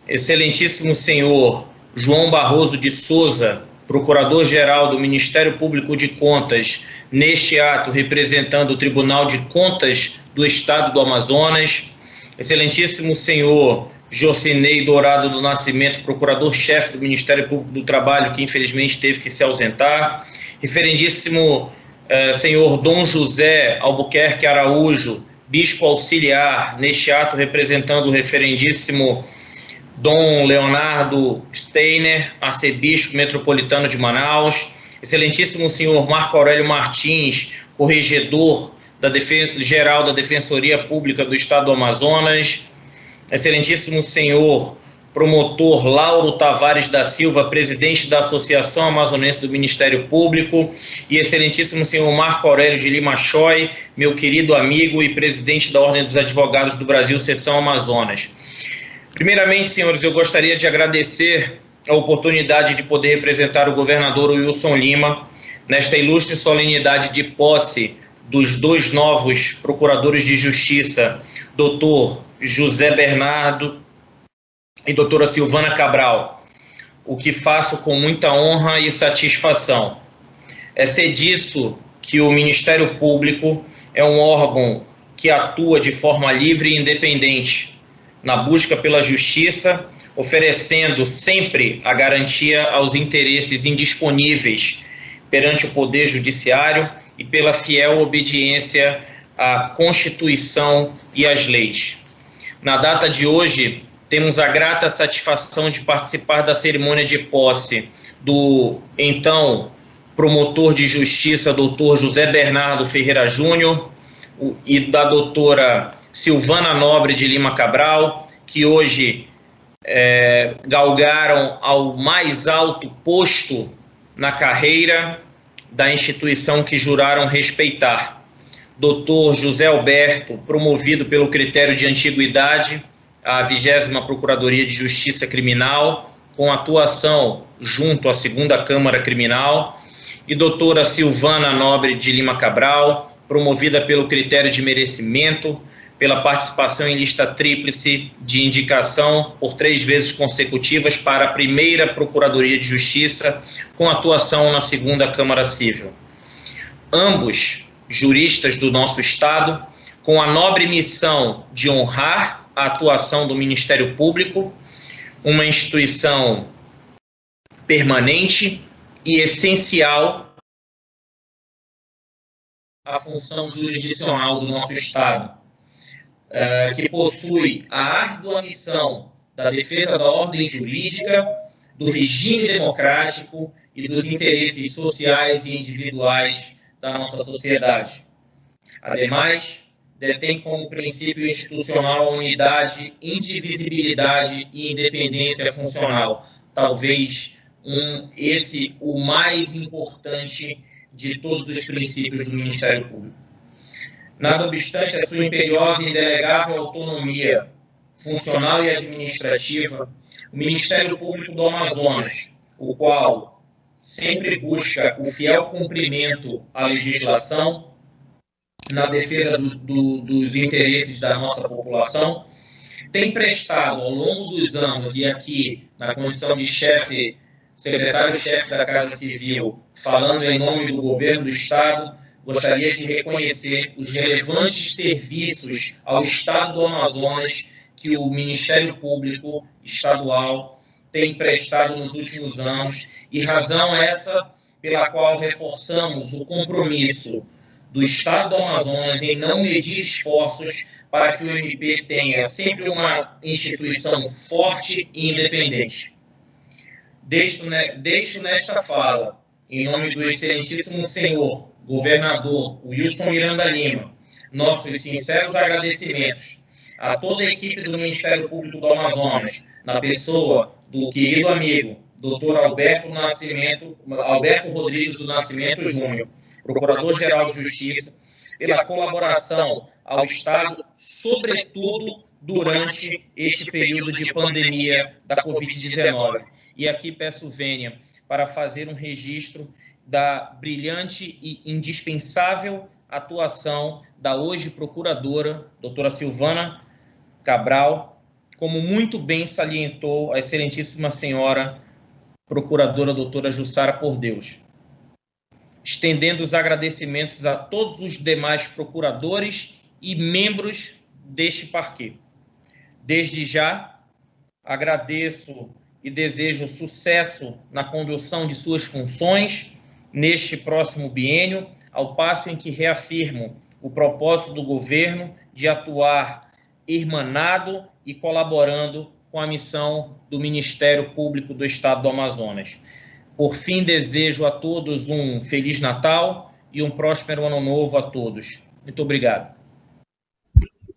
Excelentíssimo senhor João Barroso de Souza, Procurador-Geral do Ministério Público de Contas, neste ato representando o Tribunal de Contas do Estado do Amazonas. Excelentíssimo senhor Jocinei Dourado do Nascimento, procurador-chefe do Ministério Público do Trabalho, que infelizmente teve que se ausentar. Referendíssimo senhor Dom José Albuquerque Araújo, bispo auxiliar, neste ato representando o referendíssimo Dom Leonardo Steiner, arcebispo metropolitano de Manaus. Excelentíssimo senhor Marco Aurélio Martins, corregedor geral da Defensoria Pública do Estado do Amazonas. Excelentíssimo senhor promotor Lauro Tavares da Silva, presidente da Associação Amazonense do Ministério Público, e excelentíssimo senhor Marco Aurélio de Lima Choi, meu querido amigo e presidente da Ordem dos Advogados do Brasil, Seção Amazonas. Primeiramente, senhores, eu gostaria de agradecer a oportunidade de poder representar o governador Wilson Lima nesta ilustre solenidade de posse dos dois novos procuradores de justiça, doutor José Bernardo e doutora Silvana Cabral, o que faço com muita honra e satisfação. É ser disso que o Ministério Público é um órgão que atua de forma livre e independente, na busca pela justiça, oferecendo sempre a garantia aos interesses indisponíveis perante o Poder Judiciário e pela fiel obediência à Constituição e às leis. Na data de hoje, temos a grata satisfação de participar da cerimônia de posse do então promotor de justiça, doutor José Bernardo Ferreira Júnior, e da doutora Silvana Nobre de Lima Cabral, que hoje galgaram ao mais alto posto na carreira da instituição que juraram respeitar. Doutor José Alberto, promovido pelo critério de antiguidade, a 20ª Procuradoria de Justiça Criminal, com atuação junto à 2ª Câmara Criminal, e doutora Silvana Nobre de Lima Cabral, promovida pelo critério de merecimento, pela participação em lista tríplice de indicação por 3 vezes consecutivas para a 1ª Procuradoria de Justiça, com atuação na 2ª Câmara Civil. Ambos juristas do nosso Estado, com a nobre missão de honrar a atuação do Ministério Público, uma instituição permanente e essencial à função jurisdicional do nosso Estado, que possui a árdua missão da defesa da ordem jurídica, do regime democrático e dos interesses sociais e individuais da nossa sociedade. Ademais, detém como princípio institucional a unidade, indivisibilidade e independência funcional, talvez esse o mais importante de todos os princípios do Ministério Público. Nada obstante a sua imperiosa e indelegável autonomia funcional e administrativa, o Ministério Público do Amazonas, o qual sempre busca o fiel cumprimento à legislação na defesa dos interesses da nossa população, tem prestado ao longo dos anos, e aqui na condição de secretário-chefe da Casa Civil, falando em nome do governo do Estado, gostaria de reconhecer os relevantes serviços ao Estado do Amazonas que o Ministério Público Estadual tem prestado nos últimos anos, e razão essa pela qual reforçamos o compromisso do Estado do Amazonas em não medir esforços para que o MP tenha sempre uma instituição forte e independente. Deixo nesta fala, em nome do excelentíssimo senhor governador Wilson Miranda Lima, nossos sinceros agradecimentos a toda a equipe do Ministério Público do Amazonas, na pessoa do querido amigo, doutor Alberto Rodrigues do Nascimento Júnior, Procurador-Geral de Justiça, pela colaboração ao Estado, sobretudo durante este período de pandemia da Covid-19. E aqui peço vênia para fazer um registro da brilhante e indispensável atuação da hoje procuradora, doutora Silvana Cabral, como muito bem salientou a excelentíssima senhora procuradora doutora Jussara Por Deus. Estendendo os agradecimentos a todos os demais procuradores e membros deste parquê. Desde já, agradeço e desejo sucesso na condução de suas funções neste próximo biênio, ao passo em que reafirmo o propósito do governo de atuar irmanado e colaborando com a missão do Ministério Público do Estado do Amazonas. Por fim, desejo a todos um Feliz Natal e um próspero Ano Novo a todos. Muito obrigado.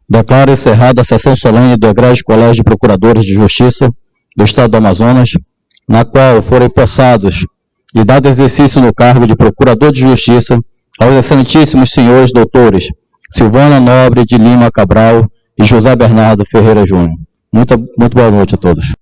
Declaro encerrada a sessão solene do Egrégio Colégio de Procuradores de Justiça do Estado do Amazonas, na qual foram empossados e dado exercício no cargo de Procurador de Justiça aos excelentíssimos senhores doutores Silvana Nobre de Lima Cabral e José Bernardo Ferreira Júnior. Muito boa noite a todos.